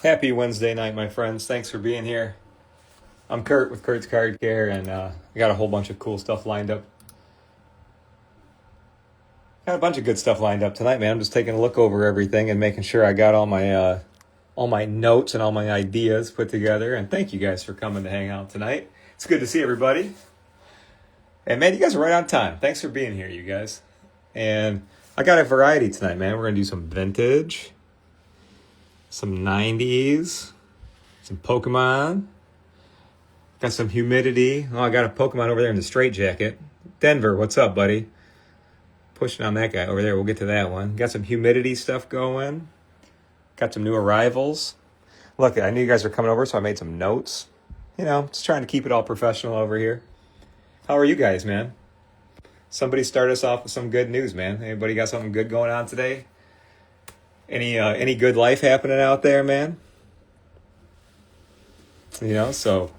Happy Wednesday night, my friends. Thanks for being here. I'm Kurt with Kurt's Card Care, and I got a whole bunch of cool stuff lined up. Got a bunch of good stuff lined up tonight, man. I'm just taking a look over everything and making sure I got all my notes and all my ideas put together. And thank you guys for coming to hang out tonight. It's good to see everybody. And man, you guys are right on time. Thanks for being here, you guys. And I got a variety tonight, man. We're gonna do some vintage, some 90s, some Pokemon. Got some humidity. Oh, I got a Pokemon over there in the straitjacket. Denver, what's up, buddy? Pushing on that guy over there. We'll get to that one. Got some humidity stuff going. Got some new arrivals. Look, I knew you guys were coming over, so I made some notes. You know, just trying to keep it all professional over here. How are you guys, man? Somebody start us off with some good news, man. Anybody got something good going on today? Any good life happening out there, man? You know, so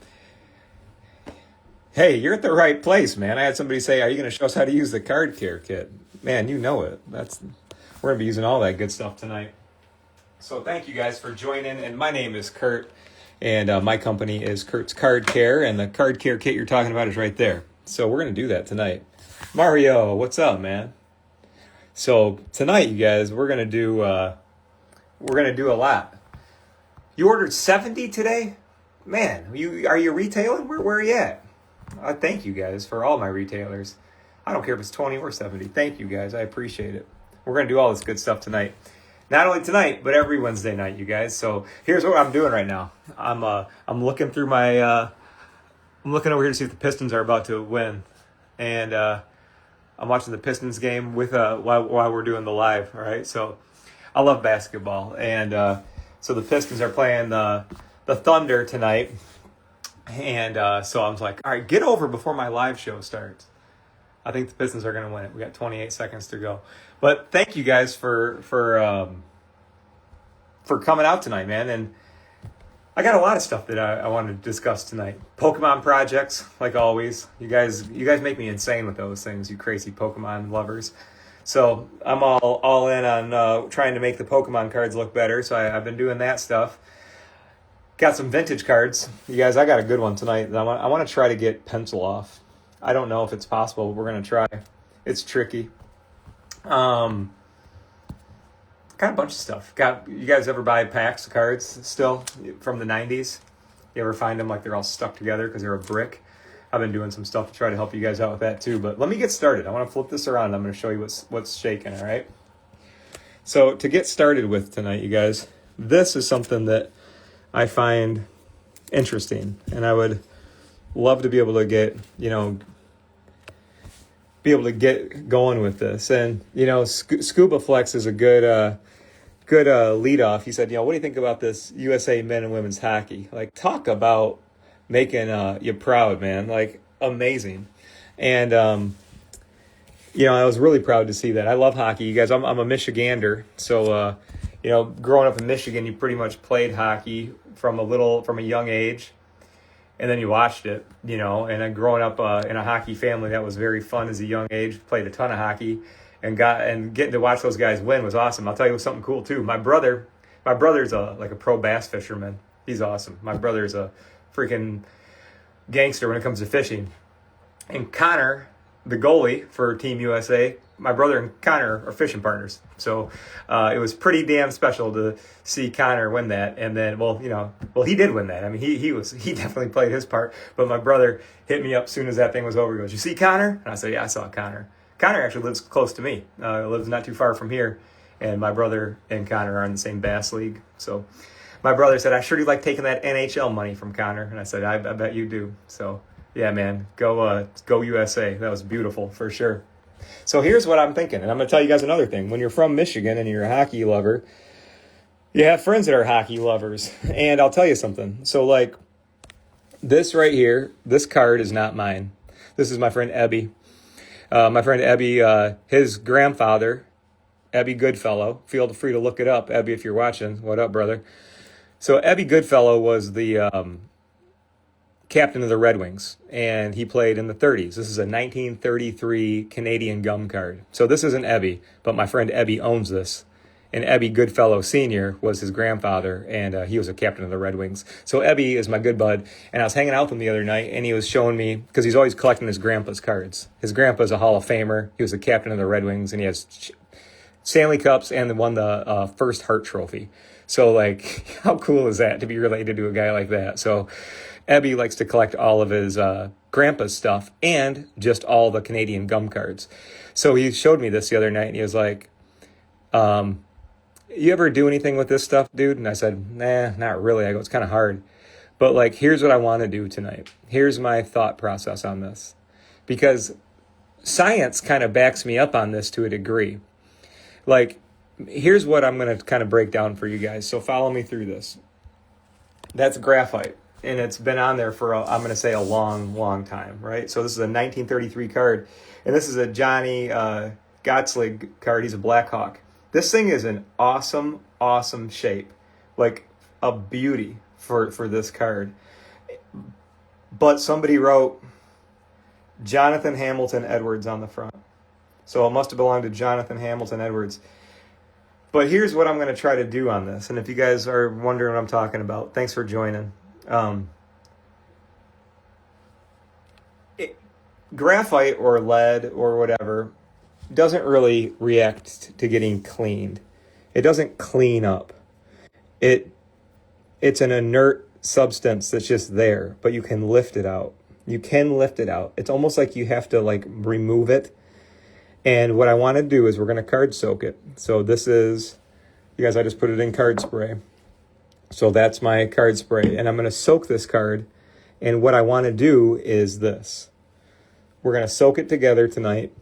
hey, you're at the right place, man. I had somebody say, "Are you going to show us how to use the card care kit?" Man, you know it. We're going to be using all that good stuff tonight. So thank you guys for joining. And my name is Kurt, and my company is Kurt's Card Care, and the card care kit you're talking about is right there. So we're going to do that tonight. Mario, what's up, man? So tonight, you guys, we're gonna do a lot. You ordered 70 today, man. Are you retailing? Where are you at? I thank you guys for all my retailers. I don't care if it's 20 or 70. Thank you guys. I appreciate it. We're gonna do all this good stuff tonight. Not only tonight, but every Wednesday night, you guys. So here's what I'm doing right now. I'm looking through my I'm looking over here to see if the Pistons are about to win, and I'm watching the Pistons game with while we're doing the live. All right, so I love basketball, and so the Pistons are playing the Thunder tonight, and so I was like, all right, get over before my live show starts. I think the Pistons are going to win it. We got 28 seconds to go, but thank you guys for coming out tonight, man. And I got a lot of stuff that I wanted to discuss tonight. Pokemon projects, like always. You guys make me insane with those things, you crazy Pokemon lovers. So I'm all in on trying to make the Pokemon cards look better. So I've been doing that stuff. Got some vintage cards. You guys, I got a good one tonight. I want to try to get pencil off. I don't know if it's possible, but we're going to try. It's tricky. Got a bunch of stuff. You guys ever buy packs of cards still from the 90s? You ever find them like they're all stuck together because they're a brick? I've been doing some stuff to try to help you guys out with that too. But let me get started. I want to flip this around. I'm going to show you what's shaking, all right? So to get started with tonight, you guys, this is something that I find interesting. And I would love to be able to get going with this. And, Scuba Flex is a good lead off. He said, what do you think about this USA men and women's hockey? Like, talk about making you proud, man. Like, amazing. And, I was really proud to see that. I love hockey. You guys, I'm a Michigander. So, growing up in Michigan, you pretty much played hockey from a young age. And then you watched it, and then growing up in a hockey family, that was very fun as a young age. Played a ton of hockey, and getting to watch those guys win was awesome. I'll tell you something cool too. My brother's a pro bass fisherman. He's awesome. My brother's a freaking gangster when it comes to fishing. And Connor, the goalie for Team USA, my brother and Connor are fishing partners. So it was pretty damn special to see Connor win that. And then, he did win that. I mean, he definitely played his part. But my brother hit me up as soon as that thing was over. He goes, "You see Connor?" And I said, "Yeah, I saw Connor." Connor actually lives close to me. Lives not too far from here. And my brother and Connor are in the same bass league. So my brother said, "I sure do like taking that NHL money from Connor." And I said, I bet you do. So yeah, man, go USA. That was beautiful for sure. So here's what I'm thinking, and I'm going to tell you guys another thing. When you're from Michigan and you're a hockey lover, you have friends that are hockey lovers. And I'll tell you something. So, like, this right here, this card is not mine. This is my friend Ebby. My friend Ebby, his grandfather, Ebby Goodfellow. Feel free to look it up, Ebby, if you're watching. What up, brother? So Ebby Goodfellow was the captain of the Red Wings, and he played in the 30s. This is a 1933 Canadian gum card. So this isn't Ebby, but my friend Ebby owns this. And Ebby Goodfellow Sr. was his grandfather, and he was a captain of the Red Wings. So Ebby is my good bud, and I was hanging out with him the other night, and he was showing me, because he's always collecting his grandpa's cards. His grandpa's a Hall of Famer. He was a captain of the Red Wings, and he has Stanley Cups and won the first Hart Trophy. So, like, how cool is that to be related to a guy like that? So Ebby likes to collect all of his grandpa's stuff and just all the Canadian gum cards. So he showed me this the other night, and he was like, you ever do anything with this stuff, dude? And I said, nah, not really. I go, it's kind of hard. But, like, here's what I want to do tonight. Here's my thought process on this. Because science kind of backs me up on this to a degree. Like, here's what I'm going to kind of break down for you guys. So follow me through this. That's graphite. And it's been on there for, I'm going to say, a long, long time, right? So this is a 1933 card. And this is a Johnny Gottslig card. He's a Blackhawk. This thing is an awesome, awesome shape. Like a beauty for this card. But somebody wrote Jonathan Hamilton Edwards on the front. So it must have belonged to Jonathan Hamilton Edwards. But here's what I'm going to try to do on this. And if you guys are wondering what I'm talking about, thanks for joining. Graphite or lead or whatever doesn't really react to getting cleaned. It doesn't clean up. It's an inert substance that's just there, but you can lift it out. You can lift it out. It's almost like you have to like remove it. And what I want to do is we're going to card soak it. So this is, you guys, I just put it in card spray. So that's my card spray. And I'm going to soak this card. And what I want to do is this. We're going to soak it together tonight.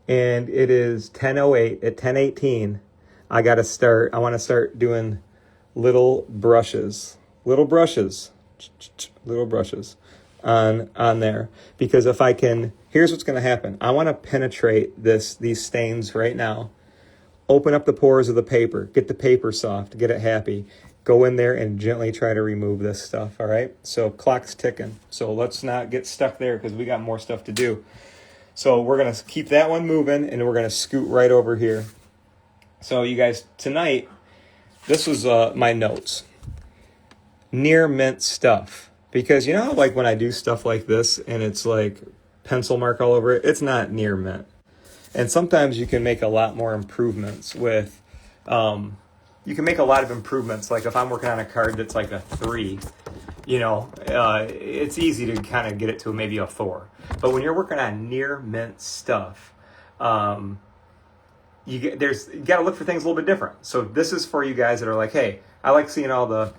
And it is 10:08. At 10:18, I want to start doing little brushes on there. Because if I can, here's what's going to happen. I want to penetrate these stains right now. Open up the pores of the paper. Get the paper soft. Get it happy. Go in there and gently try to remove this stuff, all right? So clock's ticking. So let's not get stuck there because we got more stuff to do. So we're going to keep that one moving, and we're going to scoot right over here. So you guys, tonight, this was my notes. Near mint stuff. Because you know how, like, when I do stuff like this and it's like pencil mark all over it, it's not near mint. And sometimes you can make a lot more improvements with, you can make a lot of improvements. Like if I'm working on a card that's like a 3, it's easy to kind of get it to maybe a 4. But when you're working on near mint stuff, you got to look for things a little bit different. So this is for you guys that are like, hey, I like seeing all the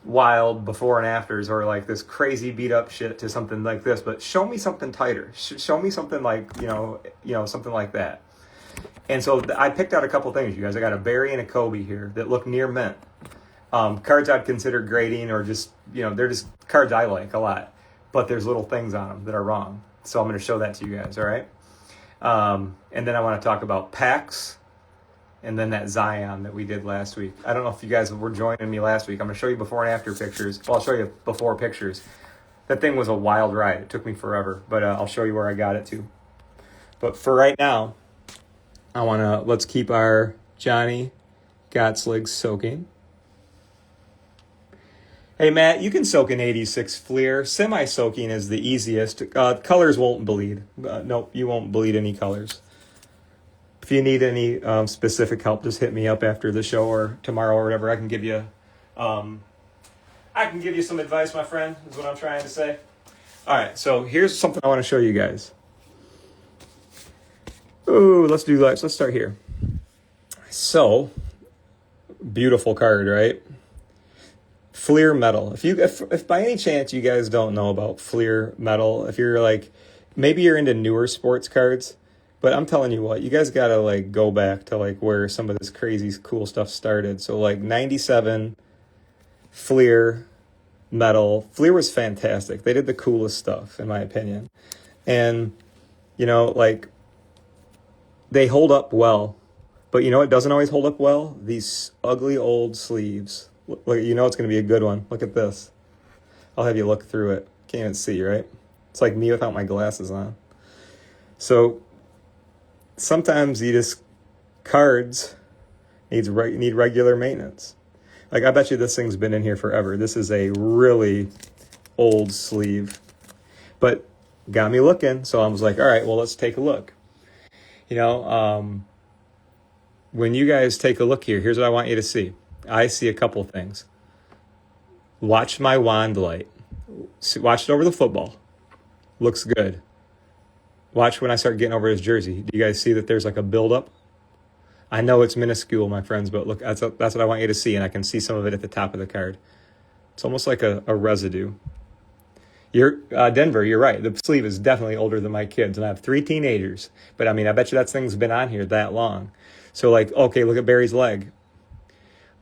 wild before and afters, or like this crazy beat up shit to something like this, but show me something tighter. Show me something like, something like that. And so I picked out a couple things, you guys. I got a Barry and a Kobe here that look near mint. Cards I'd consider grading, or just, they're just cards I like a lot, but there's little things on them that are wrong. So I'm going to show that to you guys. All right. And then I want to talk about packs. And then that Zion that we did last week. I don't know if you guys were joining me last week. I'm going to show you before and after pictures. Well, I'll show you before pictures. That thing was a wild ride. It took me forever, but I'll show you where I got it to. But for right now, let's keep our Johnny Gottslig soaking. Hey, Matt, you can soak an 86 Fleer. Semi-soaking is the easiest. Colors won't bleed. Nope, you won't bleed any colors. If you need any specific help, just hit me up after the show or tomorrow or whatever. I can give you some advice, my friend, is what I'm trying to say. All right, so here's something I want to show you guys. Ooh, let's start here. So, beautiful card, right? Fleer metal. If by any chance you guys don't know about Fleer metal, if you're like, maybe you're into newer sports cards, but I'm telling you what, you guys got to like go back to like where some of this crazy cool stuff started. So like 97 Fleer metal. Fleer was fantastic. They did the coolest stuff in my opinion. And like they hold up well. But it doesn't always hold up well? These ugly old sleeves. Look, it's going to be a good one. Look at this. I'll have you look through it. Can't even see, right? It's like me without my glasses on. So sometimes cards Need regular maintenance. Like, I bet you this thing's been in here forever. This is a really old sleeve, but got me looking. So I was like, all right, well, let's take a look. When you guys take a look here, here's what I want you to see. I see a couple things. Watch my wand light. Watch it over the football. Looks good. Watch when I start getting over his jersey. Do you guys see that there's like a buildup? I know it's minuscule, my friends, but look, that's what I want you to see, and I can see some of it at the top of the card. It's almost like a residue. Denver, you're right. The sleeve is definitely older than my kids, and I have 3 teenagers. But, I mean, I bet you that thing's been on here that long. So, like, okay, look at Barry's leg.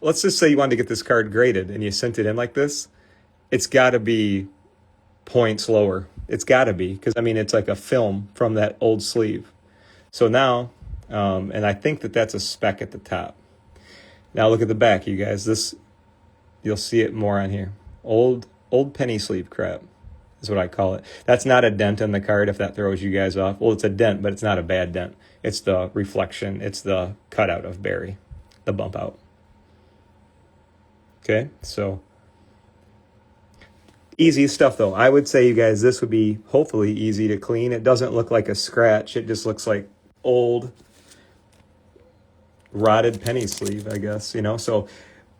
Let's just say you wanted to get this card graded, and you sent it in like this. It's got to be points lower. It's got to be, because, I mean, it's like a film from that old sleeve. So now, and I think that's a speck at the top. Now look at the back, you guys. You'll see it more on here. Old penny sleeve crap is what I call it. That's not a dent in the card, if that throws you guys off. Well, it's a dent, but it's not a bad dent. It's the reflection. It's the cutout of Barry, the bump out. Okay, so easy stuff, though. I would say, you guys, this would be hopefully easy to clean. It doesn't look like a scratch. It just looks like old, rotted penny sleeve, I guess, So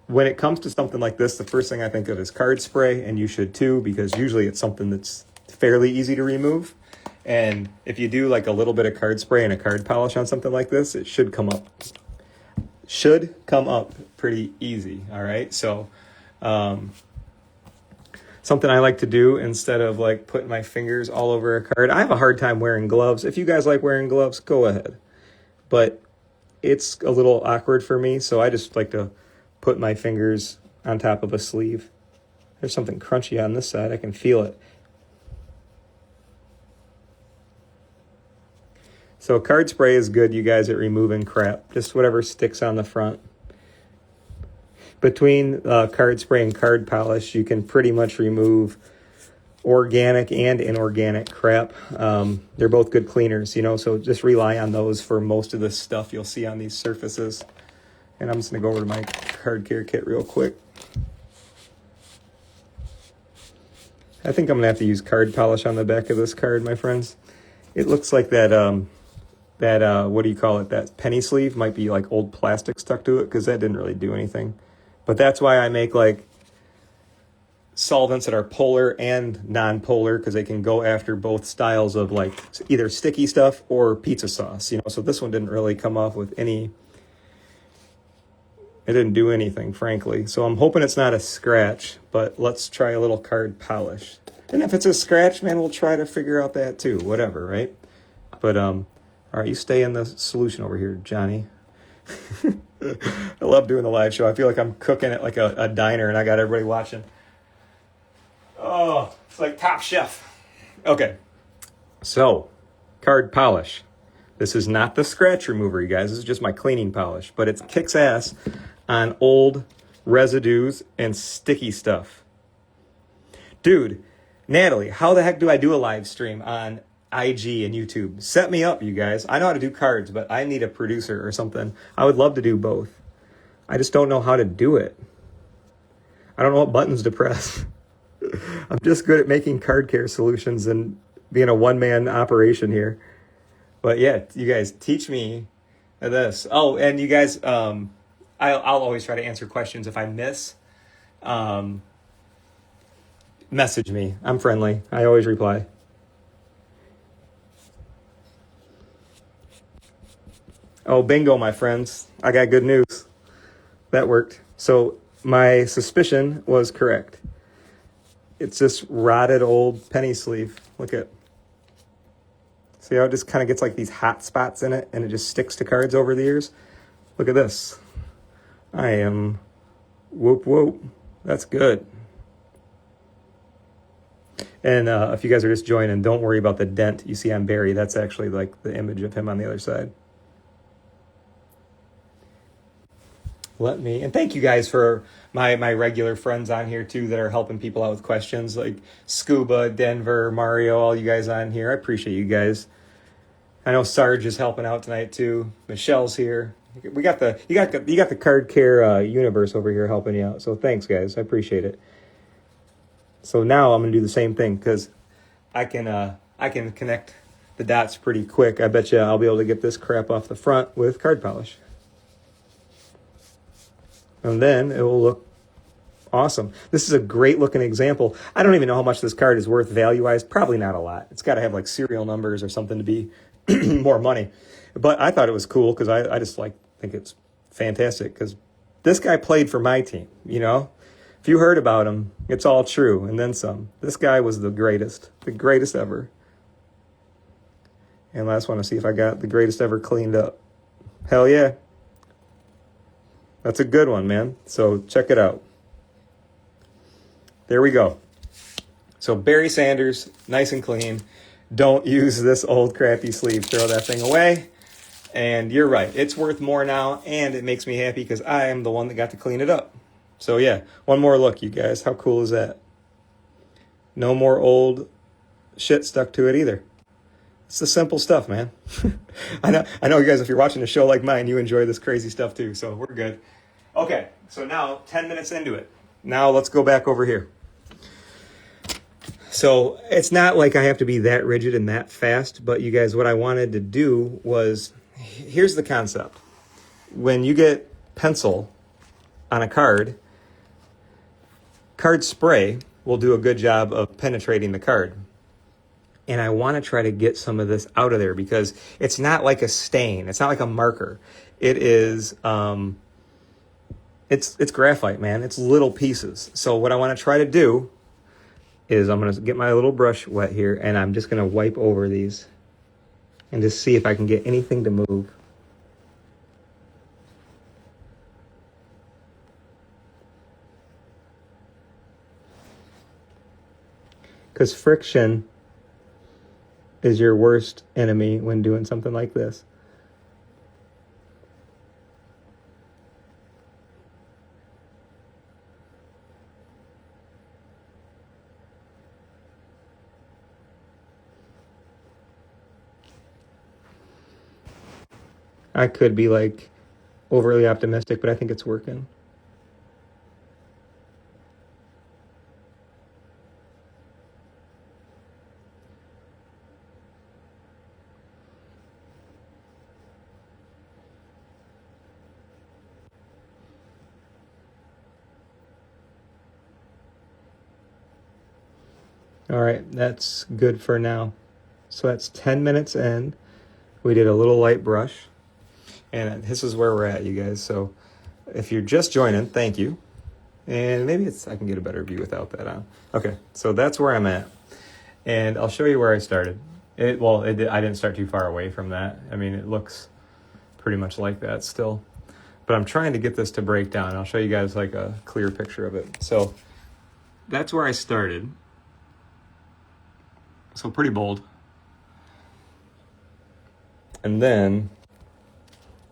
when it comes to something like this, the first thing I think of is card spray, and you should too, because usually it's something that's fairly easy to remove. And if you do like a little bit of card spray and a card polish on something like this, it should come up. Pretty easy, all right? So something I like to do instead of like putting my fingers all over a card. I have a hard time wearing gloves. If you guys like wearing gloves, go ahead. But it's a little awkward for me, so I just like to put my fingers on top of a sleeve. There's something crunchy on this side. I can feel it. So card spray is good, you guys, at removing crap. Just whatever sticks on the front. Between card spray and card polish, you can pretty much remove organic and inorganic crap. They're both good cleaners, so just rely on those for most of the stuff you'll see on these surfaces. And I'm just going to go over to my card care kit real quick. I think I'm going to have to use card polish on the back of this card, my friends. It looks like that what do you call it, that penny sleeve might be like old plastic stuck to it, because that didn't really do anything. But that's why I make like solvents that are polar and non-polar, because they can go after both styles of like either sticky stuff or pizza sauce, So this one didn't really come off with any. It didn't do anything, frankly. So I'm hoping it's not a scratch, but let's try a little card polish. And if it's a scratch, man, we'll try to figure out that too. Whatever, right? But all right, you stay in the solution over here, Johnny. I love doing the live show. I feel like I'm cooking at like a diner, and I got everybody watching. Oh, it's like Top Chef. Okay, so card polish. This is not the scratch remover, you guys. This is just my cleaning polish, but it kicks ass on old residues and sticky stuff. Dude, Natalie, how the heck do I do a live stream on IG and YouTube? Set me up, you guys. I know how to do cards, but I need a producer or something. I would love to do both. I just don't know how to do it. I don't know what buttons to press. I'm just good at making card care solutions and being a one-man operation here. But yeah, you guys, teach me this. Oh, and you guys, I'll always try to answer questions. If I miss, message me. I'm friendly. I always reply. Oh, bingo, my friends. I got good news. That worked. So my suspicion was correct. It's this rotted old penny sleeve. Look at. See how it just kind of gets like these hot spots in it, and it just sticks to cards over the years? Look at this. I am whoop whoop. That's good. And if you guys are just joining, don't worry about the dent you see on Barry. That's actually like the image of him on the other side. And thank you guys for my regular friends on here too that are helping people out with questions, like Scuba, Denver, Mario, all you guys on here. I appreciate you guys. I know Sarge is helping out tonight too. Michelle's here. We got the you got the card care universe over here helping you out. So thanks, guys. I appreciate it. So now I'm gonna do the same thing because I can connect the dots pretty quick. I bet you I'll be able to get this crap off the front with card polish, and then it will look awesome. This is a great looking example. I don't even know how much this card is worth value-wise. Probably not a lot. It's got to have like serial numbers or something to be more money. But I thought it was cool because I just think it's fantastic because this guy played for my team, you know? If you heard about him, it's all true and then some. This guy was the greatest ever. And I just want to see if I got the greatest ever cleaned up. Hell yeah. That's a good one, man. So check it out. There we go. So Barry Sanders, nice and clean. Don't use this old crappy sleeve. Throw that thing away. And you're right. It's worth more now, and it makes me happy because I am the one that got to clean it up. So yeah, one more look, you guys. How cool is that? No more old shit stuck to it either. It's the simple stuff, man. I know, you guys, if you're watching a show like mine, you enjoy this crazy stuff too, so we're good. Okay, so now 10 minutes into it. Now let's go back over here. So it's not like I have to be that rigid and that fast, but you guys, what I wanted to do was, here's the concept. When you get pencil on a card spray will do a good job of penetrating the card. And I want to try to get some of this out of there because it's not like a stain. It's not like a marker. It is, it's graphite, man. It's little pieces. So what I want to try to do is I'm going to get my little brush wet here and I'm just going to wipe over these and just see if I can get anything to move. Because friction is your worst enemy when doing something like this. I could be like overly optimistic, but I think it's working. All right, that's good for now. So that's 10 minutes in. We did a little light brush. And this is where we're at, you guys. So if you're just joining, thank you. And maybe I can get a better view without that on. Okay, so that's where I'm at. And I'll show you where I started. I didn't start too far away from that. I mean, it looks pretty much like that still. But I'm trying to get this to break down. I'll show you guys like a clear picture of it. So that's where I started. So pretty bold. And then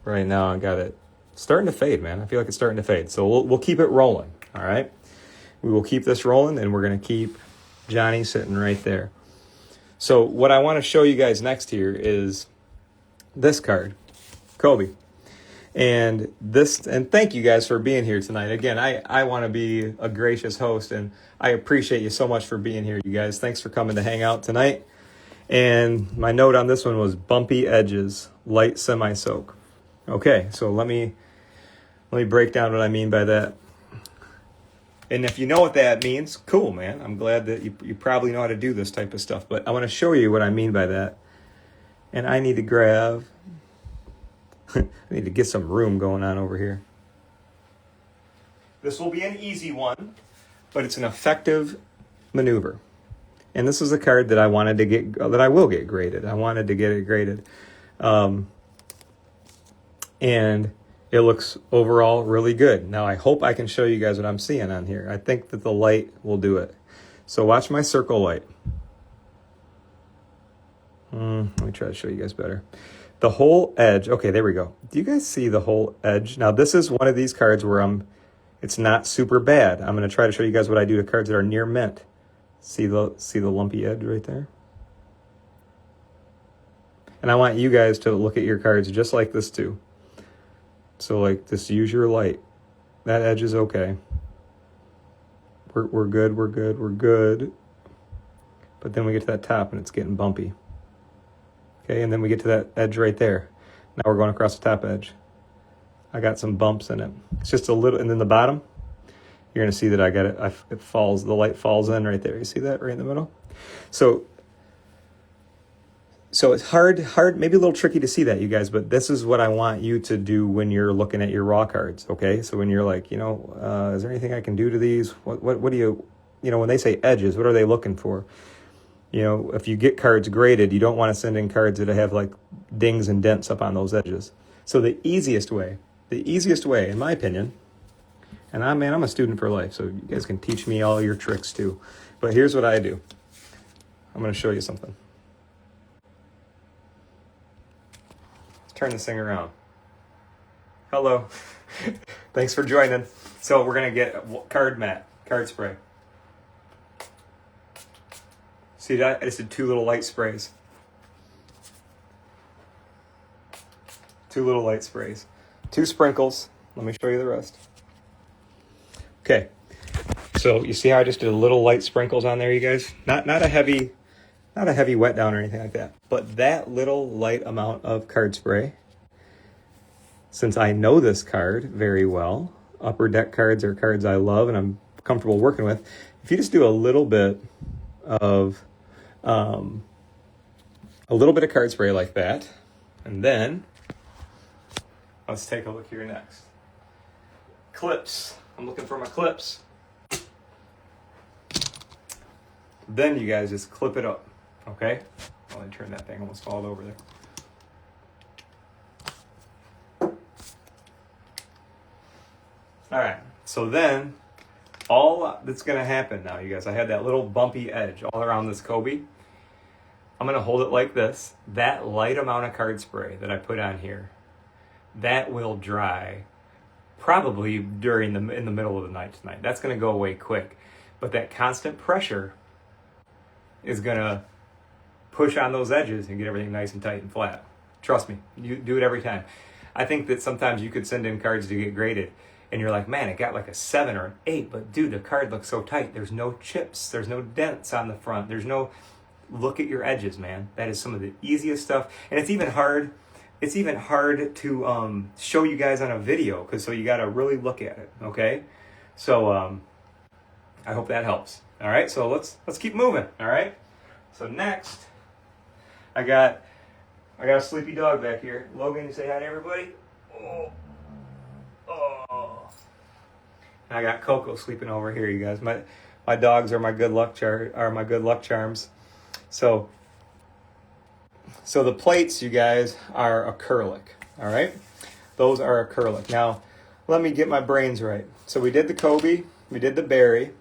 right now I got it starting to fade, man. I feel like it's starting to fade. So we'll keep it rolling, all right? We will keep this rolling, and we're going to keep Johnny sitting right there. So what I want to show you guys next here is this card, Kobe. And thank you guys for being here tonight. Again, I want to be a gracious host, and I appreciate you so much for being here, you guys. Thanks for coming to hang out tonight. And my note on this one was bumpy edges, light semi-soak. Okay, so let me break down what I mean by that. And if you know what that means, cool, man. I'm glad that you probably know how to do this type of stuff. But I want to show you what I mean by that. And I need to grab... I need to get some room going on over here. This will be an easy one, but it's an effective maneuver. And this is a card that I wanted to get, that I will get graded. I wanted to get it graded. And it looks overall really good. Now, I hope I can show you guys what I'm seeing on here. I think that the light will do it. So watch my circle light. Let me try to show you guys better. The whole edge, okay, there we go. Do you guys see the whole edge? Now, this is one of these cards where it's not super bad. I'm going to try to show you guys what I do to cards that are near mint. See the lumpy edge right there? And I want you guys to look at your cards just like this too. So like, just use your light. That edge is okay. We're good, we're good, we're good. But then we get to that top and it's getting bumpy. Okay, and then we get to that edge right there. Now we're going across the top edge. I got some bumps in it. It's just a little, and then the bottom, you're gonna see that I got it, it falls, the light falls in right there. You see that right in the middle? So it's hard, maybe a little tricky to see that, you guys, but this is what I want you to do when you're looking at your raw cards, okay? So when you're like, is there anything I can do to these? What do you, when they say edges, what are they looking for? If you get cards graded, you don't want to send in cards that have like dings and dents up on those edges. So the easiest way, in my opinion, and I'm a student for life, so you guys can teach me all your tricks too. But here's what I do. I'm going to show you something. Turn this thing around. Hello. Thanks for joining. So we're going to get card spray. See that? I just did 2 little light sprays. 2 little light sprays. 2 sprinkles. Let me show you the rest. Okay. So you see how I just did little light sprinkles on there, you guys? Not a heavy wet down or anything like that. But that little light amount of card spray, since I know this card very well, upper deck cards are cards I love and I'm comfortable working with. If you just do a little bit of card spray like that, and then let's take a look here next. Clips. I'm looking for my clips. Then you guys just clip it up, okay? Let me turn that thing, almost fall over there. All right, so then all that's going to happen now, you guys, I had that little bumpy edge all around this Kobe. I'm going to hold it like this. That light amount of card spray that I put on here, that will dry probably in the middle of the night tonight. That's going to go away quick. But that constant pressure is going to push on those edges and get everything nice and tight and flat. Trust me, you do it every time. I think that sometimes you could send in cards to get graded and you're like, man, it got like a 7 or an 8, but dude, the card looks so tight. There's no chips. There's no dents on the front. Look at your edges, man. That is some of the easiest stuff. And it's even hard to show you guys on a video, so you got to really look at it, okay? So I hope that helps. All right, so let's keep moving, all right? So next, I got a sleepy dog back here. Logan, you say hi to everybody? Oh. And I got Coco sleeping over here, you guys. My dogs are my good luck charms. So the plates, you guys, are acrylic, all right? Those are acrylic. Now, let me get my brains right. So we did the Kobe, we did the Barry.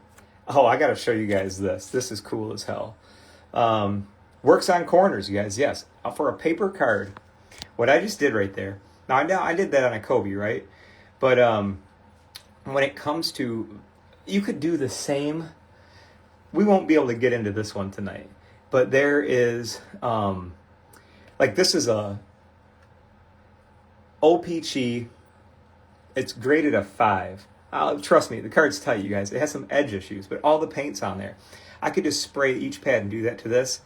Oh, I got to show you guys this. This is cool as hell. Works on corners, you guys, yes. For a paper card, what I just did right there. Now, I did that on a Kobe, right? But when it comes to, you could do the same. We won't be able to get into this one tonight. But there is, this is a OPC. It's graded a 5. Trust me, the card's tight, you guys. It has some edge issues, but all the paint's on there. I could just spray each pad and do that to this.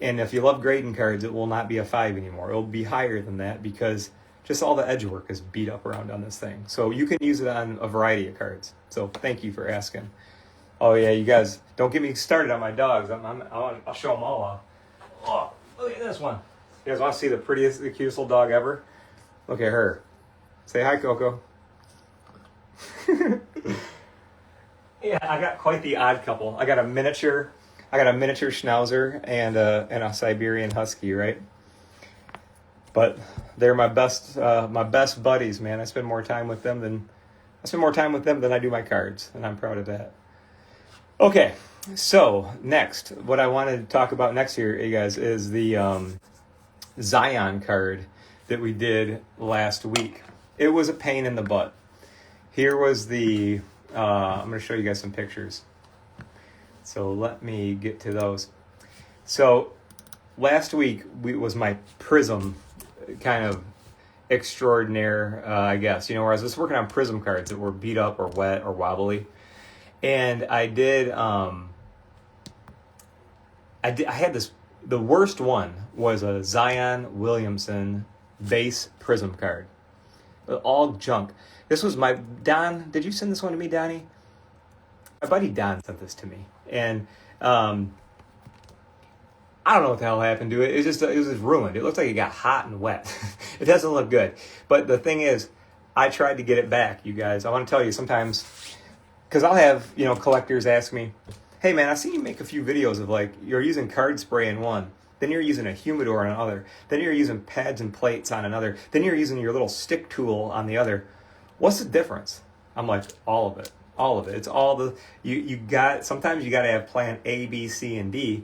And if you love grading cards, it will not be a 5 anymore. It'll be higher than that because just all the edge work is beat up around on this thing. So you can use it on a variety of cards. So thank you for asking. Oh, yeah, you guys, don't get me started on my dogs. I'll show them all off. Oh, look at this one. You guys want to see the cutest little dog ever? Look at her. Say hi, Coco. Yeah, I got quite the odd couple. I got a miniature Schnauzer and a Siberian Husky, right? But they're my best buddies, man. I spend more time with them than I do my cards, and I'm proud of that. Okay, so next, what I wanted to talk about next here, you guys, is the Zion card that we did last week. It was a pain in the butt. Here was the, I'm going to show you guys some pictures. So let me get to those. So last week was my Prizm kind of extraordinaire, I guess. You know, where I was just working on Prizm cards that were beat up or wet or wobbly. And I had this, the worst one was a Zion Williamson base Prizm card. All junk. This was Don, did you send this one to me, Donnie? My buddy Don sent this to me. And I don't know what the hell happened to it. It was just ruined. It looks like it got hot and wet. It doesn't look good. But the thing is, I tried to get it back, you guys. I want to tell you sometimes, because I'll have, you know, collectors ask me, hey man, I've seen you make a few videos of like, you're using card spray in one, then you're using a humidor on another, then you're using pads and plates on another, then you're using your little stick tool on the other. What's the difference? I'm like, all of it. All of it. It's all the, sometimes you got to have plan A, B, C, and D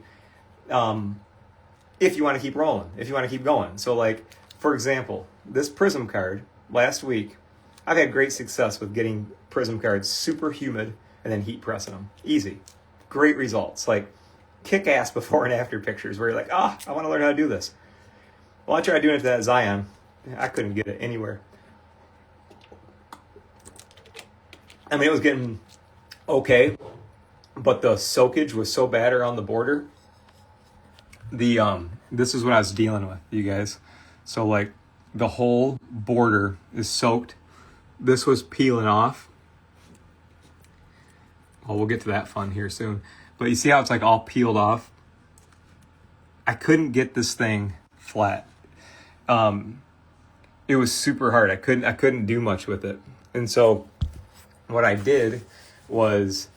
if you want to keep rolling, if you want to keep going. So like, for example, this Prizm card, last week, I've had great success with getting Prizm cards super humid and then heat pressing them. Easy. Great results. Like kick-ass before and after pictures where you're like, I want to learn how to do this. Well, I tried doing it to that Zion. I couldn't get it anywhere. I mean, it was getting okay, but the soakage was so bad around the border. This is what I was dealing with, you guys. So like the whole border is soaked. This was peeling off. Oh, we'll get to that fun here soon. But you see how it's like all peeled off? I couldn't get this thing flat. It was super hard. I couldn't do much with it. And so what I did was,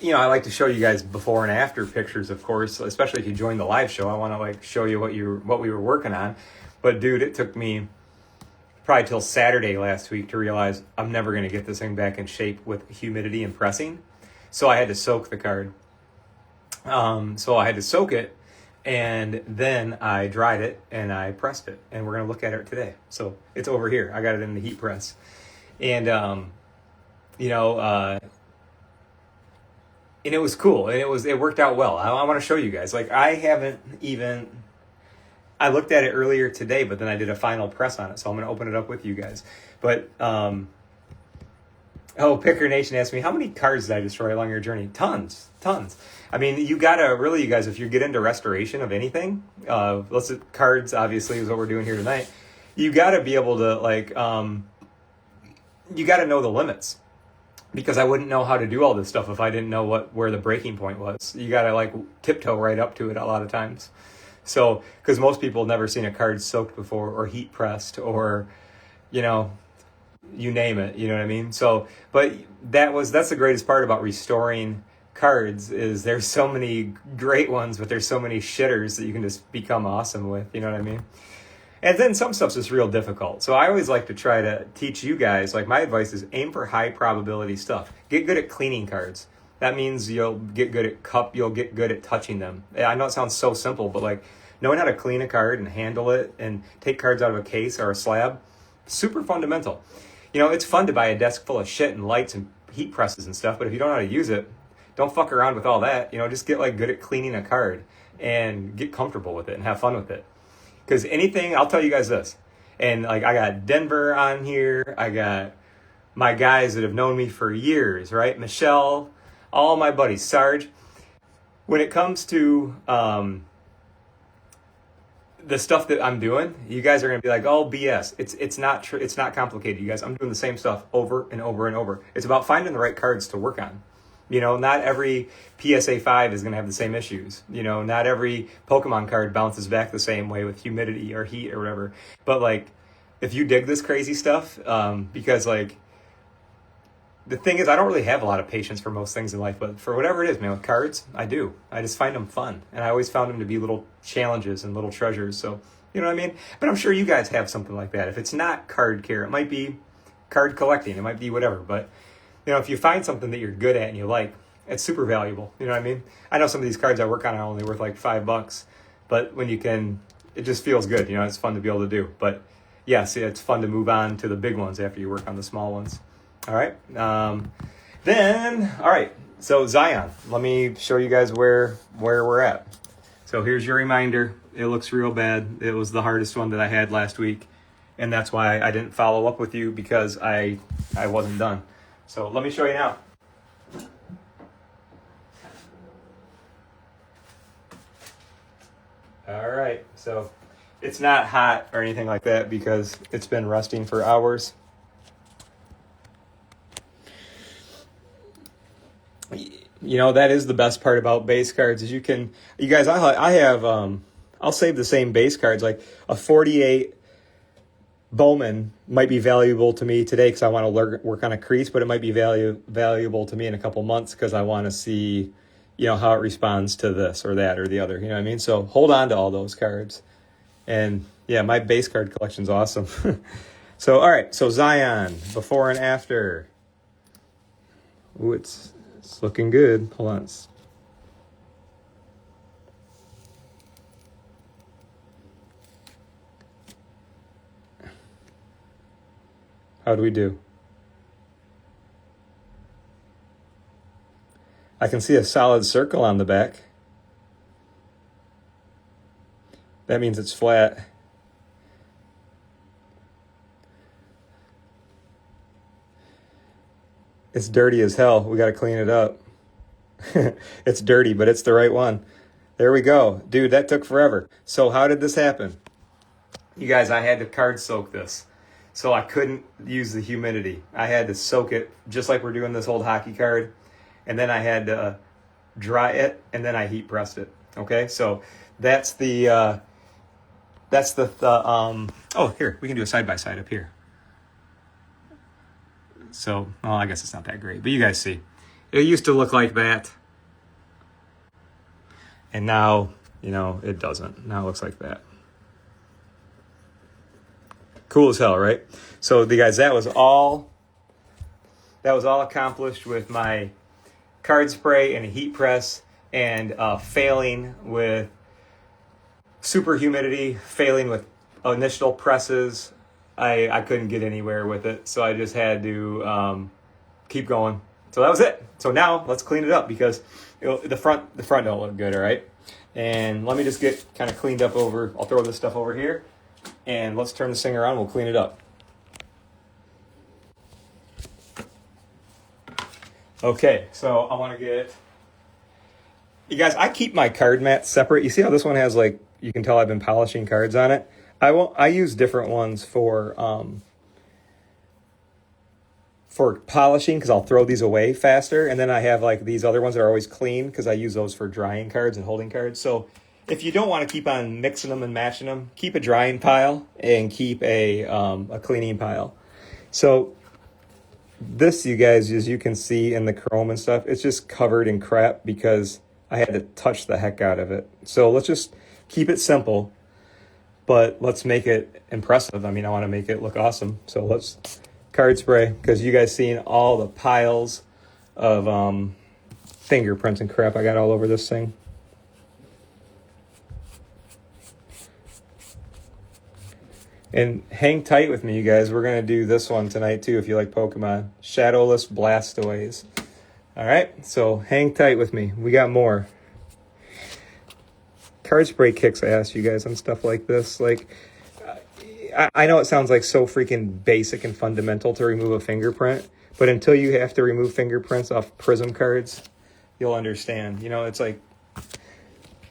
you know, I like to show you guys before and after pictures, of course, especially if you join the live show. I want to like show you what we were working on. But dude, it took me probably till Saturday last week to realize I'm never going to get this thing back in shape with humidity and pressing. So I had to soak the card. So I had to soak it, and then I dried it and I pressed it, and we're going to look at it today. So it's over here. I got it in the heat press. And, you know, and it was cool, and it worked out well. I want to show you guys. Like, I looked at it earlier today, but then I did a final press on it, so I'm going to open it up with you guys. But, Picker Nation asked me, how many cards did I destroy along your journey? Tons. I mean, you gotta really, you guys, if you get into restoration of anything, cards obviously is what we're doing here tonight. You gotta be able to like, you got to know the limits, because I wouldn't know how to do all this stuff if I didn't know where the breaking point was. You got to like tiptoe right up to it a lot of times. So, because most people have never seen a card soaked before or heat pressed or, you know, you name it, you know what I mean? So, but that's the greatest part about restoring cards is there's so many great ones, but there's so many shitters that you can just become awesome with, you know what I mean? And then some stuff's just real difficult. So I always like to try to teach you guys, like my advice is aim for high probability stuff. Get good at cleaning cards. That means you'll get good at you'll get good at touching them. I know it sounds so simple, but like knowing how to clean a card and handle it and take cards out of a case or a slab, super fundamental. You know, it's fun to buy a desk full of shit and lights and heat presses and stuff, but if you don't know how to use it, don't fuck around with all that. You know, just get like good at cleaning a card and get comfortable with it and have fun with it. Because anything, I'll tell you guys this, and like I got Denver on here, I got my guys that have known me for years, right? Michelle, all my buddies, Sarge. When it comes to the stuff that I'm doing, you guys are gonna be like, oh, BS. It's not true. It's not complicated, you guys. I'm doing the same stuff over and over and over. It's about finding the right cards to work on. You know, not every PSA 5 is going to have the same issues. You know, not every Pokemon card bounces back the same way with humidity or heat or whatever. But, like, if you dig this crazy stuff, because, like, the thing is, I don't really have a lot of patience for most things in life. But for whatever it is, man, with cards, I do. I just find them fun. And I always found them to be little challenges and little treasures. So, you know what I mean? But I'm sure you guys have something like that. If it's not card care, it might be card collecting. It might be whatever. But you know, if you find something that you're good at and you like, it's super valuable. You know what I mean? I know some of these cards I work on are only worth like $5, but when you can, it just feels good. You know, it's fun to be able to do. But yeah, see, it's fun to move on to the big ones after you work on the small ones. All right. All right. So Zion, let me show you guys where we're at. So here's your reminder. It looks real bad. It was the hardest one that I had last week, and that's why I didn't follow up with you, because I wasn't done. So let me show you now. All right, so it's not hot or anything like that because it's been resting for hours. You know, that is the best part about base cards, is you guys, I have, I'll save the same base cards. Like a 48 Bowman might be valuable to me today because I want to work on a crease, but it might be valuable to me in a couple months because I want to see, you know, how it responds to this or that or the other. You know what I mean? So hold on to all those cards. And yeah, my base card collection's awesome. So, all right. So Zion, before and after. Ooh, it's looking good. Hold on. How do we do? I can see a solid circle on the back. That means it's flat. It's dirty as hell. We got to clean it up. It's dirty, but it's the right one. There we go. Dude, that took forever. So how did this happen? You guys, I had to card soak this. So I couldn't use the humidity. I had to soak it just like we're doing this old hockey card. And then I had to dry it, and then I heat pressed it. Okay, so that's the oh, here, we can do a side-by-side up here. So, well, I guess it's not that great, but you guys see. It used to look like that. And now, you know, it doesn't. Now it looks like that. Cool as hell, right? So, the guys, that was all accomplished with my card spray and a heat press, and failing with super humidity, failing with initial presses. I couldn't get anywhere with it, so I just had to keep going. So that was it. So now let's clean it up, because the front don't look good, all right? And let me just get kind of cleaned up over. I'll throw this stuff over here, and let's turn this thing around. We'll clean it up. Okay, so I want to get, you guys, I keep my card mats separate. You see how this one has, like, you can tell I've been polishing cards on it. I use different ones for polishing, because I'll throw these away faster. And then I have like these other ones that are always clean, because I use those for drying cards and holding cards. So if you don't want to keep on mixing them and matching them, keep a drying pile and keep a cleaning pile. So this, you guys, as you can see in the chrome and stuff, it's just covered in crap because I had to touch the heck out of it. So let's just keep it simple, but let's make it impressive. I mean, I want to make it look awesome. So let's card spray, because you guys seen all the piles of fingerprints and crap I got all over this thing. And hang tight with me, you guys. We're going to do this one tonight, too, if you like Pokemon. Shadowless Blastoise. All right, so hang tight with me. We got more. Card spray kicks ass, you guys, on stuff like this. Like, I know it sounds like so freaking basic and fundamental to remove a fingerprint, but until you have to remove fingerprints off Prizm cards, you'll understand. You know, it's like,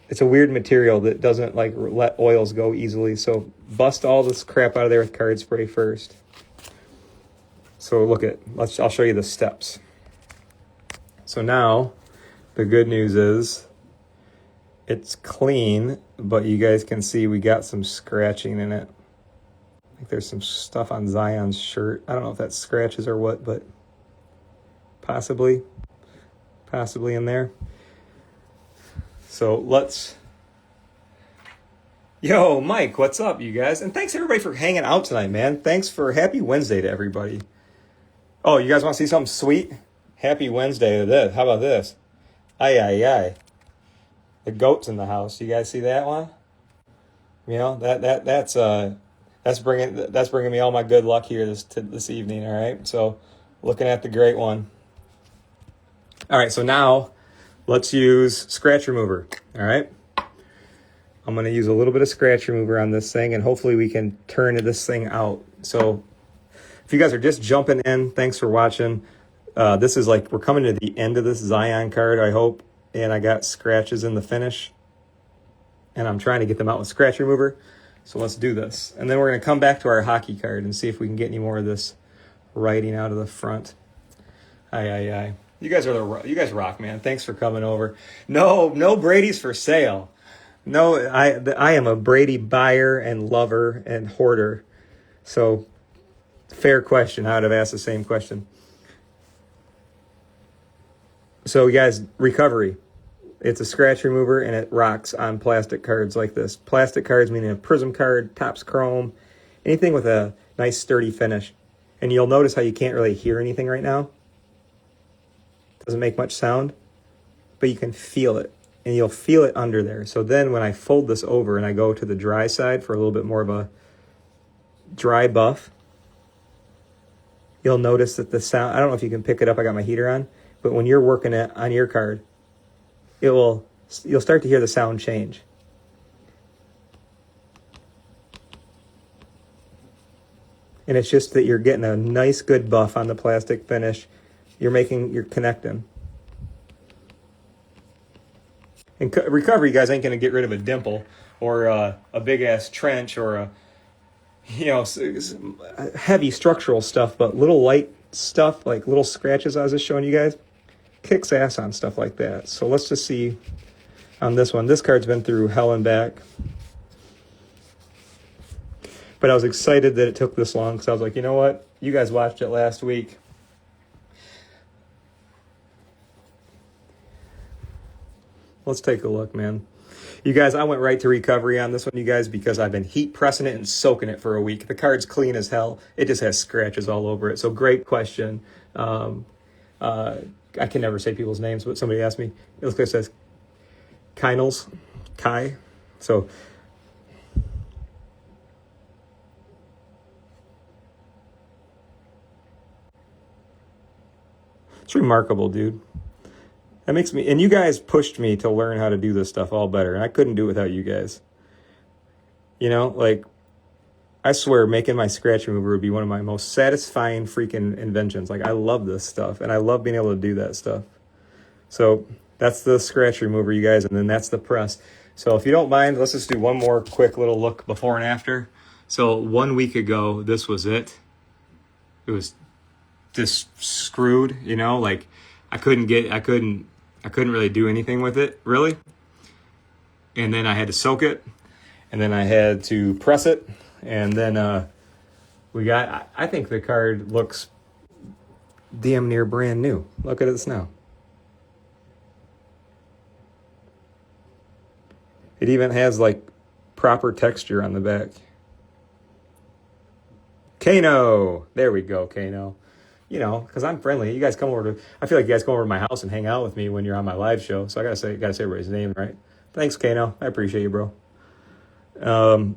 it's a weird material that doesn't like let oils go easily. So bust all this crap out of there with card spray first. So look at, I'll show you the steps. So now the good news is it's clean, but you guys can see we got some scratching in it. Like there's some stuff on Zion's shirt. I don't know if that's scratches or what, but possibly in there. So let's, yo, Mike, what's up, you guys? And thanks everybody for hanging out tonight, man. Thanks for happy Wednesday to everybody. Oh, you guys want to see something sweet? Happy Wednesday to this. How about this? Aye. The goat's in the house. You guys see that one? You know, that's bringing me all my good luck here this evening, all right? So looking at the great one. All right, so now let's use scratch remover, all right? I'm I'm going to use a little bit of scratch remover on this thing, and hopefully we can turn this thing out. So if you guys are just jumping in, thanks for watching. This is like, we're coming to the end of this Zion card, I hope, and I got scratches in the finish, and I'm trying to get them out with scratch remover. So let's do this. And then we're going to come back to our hockey card and see if we can get any more of this writing out of the front. Aye. You guys rock, man. Thanks for coming over. No Brady's for sale. No, I am a Brady buyer and lover and hoarder. So fair question. I would have asked the same question. So guys, recovery. It's a scratch remover, and it rocks on plastic cards like this. Plastic cards meaning a Prizm card, Topps Chrome, anything with a nice sturdy finish. And you'll notice how you can't really hear anything right now. Doesn't make much sound, but you can feel it, and you'll feel it under there. So then when I fold this over and I go to the dry side for a little bit more of a dry buff, you'll notice that the sound, I don't know if you can pick it up, I got my heater on, but when you're working it on your card, you'll start to hear the sound change. And it's just that you're getting a nice good buff on the plastic finish. You're connecting. And recovery, you guys ain't going to get rid of a dimple or a big ass trench or heavy structural stuff, but little light stuff like little scratches I was just showing you guys kicks ass on stuff like that. So let's just see on this one. This card's been through hell and back. But I was excited that it took this long because I was like, you know what? You guys watched it last week. Let's take a look, man. You guys, I went right to recovery on this one, you guys, because I've been heat pressing it and soaking it for a week. The card's clean as hell. It just has scratches all over it. So great question. I can never say people's names, but somebody asked me. It looks like it says Kai. So it's remarkable, dude. That makes me, and you guys pushed me to learn how to do this stuff all better, and I couldn't do it without you guys. Like, I swear making my scratch remover would be one of my most satisfying freaking inventions. Like, I love this stuff, and I love being able to do that stuff. So that's the scratch remover, you guys, and then that's the press. So if you don't mind, let's just do one more quick little look before and after. So 1 week ago, this was it. It was just screwed, like I couldn't really do anything with it, really. And then I had to soak it, and then I had to press it, and then I think the card looks damn near brand new. Look at this now. It even has like proper texture on the back. Kano! There we go, Kano. Because I'm friendly. You guys come over I feel like you guys come over to my house and hang out with me when you're on my live show. So I gotta say everybody's name, right? Thanks, Kano. I appreciate you, bro. All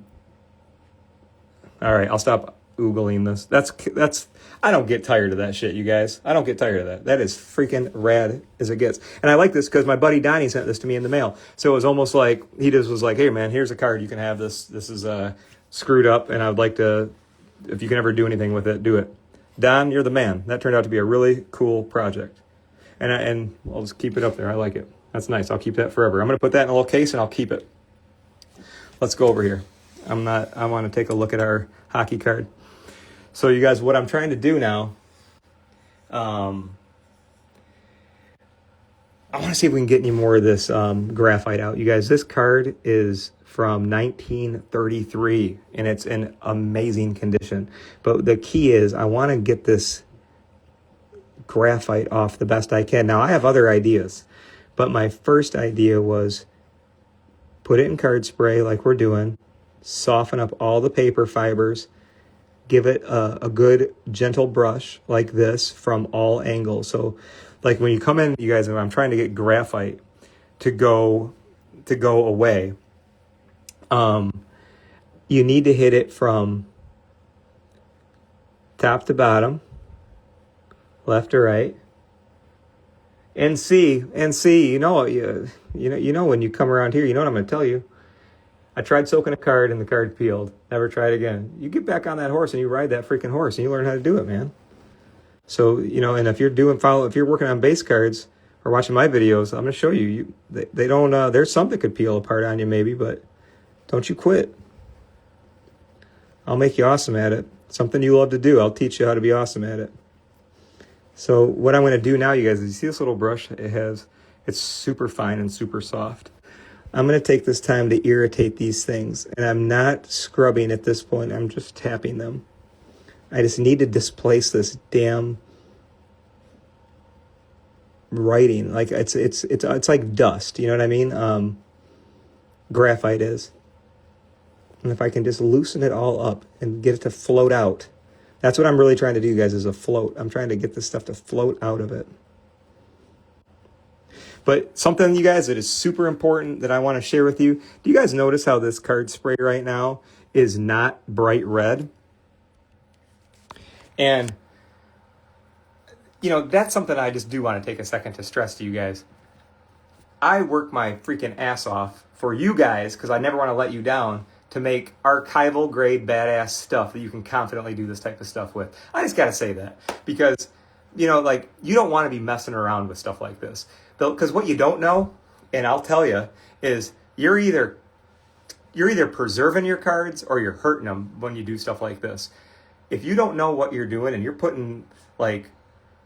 right, I'll stop oogling this. That's I don't get tired of that shit, you guys. I don't get tired of that. That is freaking rad as it gets. And I like this because my buddy Donnie sent this to me in the mail. So it was almost like he just was like, hey man, here's a card. You can have this. This is screwed up, and I would like to, if you can ever do anything with it, do it. Don, you're the man. That turned out to be a really cool project. And I'll just keep it up there. I like it. That's nice. I'll keep that forever. I'm going to put that in a little case, and I'll keep it. Let's go over here. I want to take a look at our hockey card. So you guys, what I'm trying to do now, I want to see if we can get any more of this graphite out. You guys, this card is from 1933, and it's in amazing condition. But the key is I want to get this graphite off the best I can. Now, I have other ideas, but my first idea was put it in card spray like we're doing, soften up all the paper fibers, give it a good gentle brush like this from all angles. So like when you come in, you guys, I'm trying to get graphite to go away. You need to hit it from top to bottom, left to right, and see. You know when you come around here, you know what I'm going to tell you. I tried soaking a card and the card peeled. Never tried again. You get back on that horse and you ride that freaking horse and you learn how to do it, man. So, you know, and if you're if you're working on base cards or watching my videos, I'm going to show you, they don't, there's some that could peel apart on you maybe, but don't you quit. I'll make you awesome at it. Something you love to do. I'll teach you how to be awesome at it. So what I'm going to do now, you guys, is you see this little brush? It's super fine and super soft. I'm going to take this time to irritate these things, and I'm not scrubbing at this point. I'm just tapping them. I just need to displace this damn writing. Like it's like dust. You know what I mean? Graphite is. And if I can just loosen it all up and get it to float out, that's what I'm really trying to do, guys, is a float. I'm trying to get this stuff to float out of it. But something, you guys, that is super important that I want to share with you. Do you guys notice how this card spray right now is not bright red? And, you know, that's something I just do want to take a second to stress to you guys. I work my freaking ass off for you guys because I never want to let you down to make archival grade badass stuff that you can confidently do this type of stuff with. I just got to say that because, you know, like, you don't want to be messing around with stuff like this. Because what you don't know, and I'll tell you, is you're either preserving your cards or you're hurting them when you do stuff like this. If you don't know what you're doing and you're putting, like,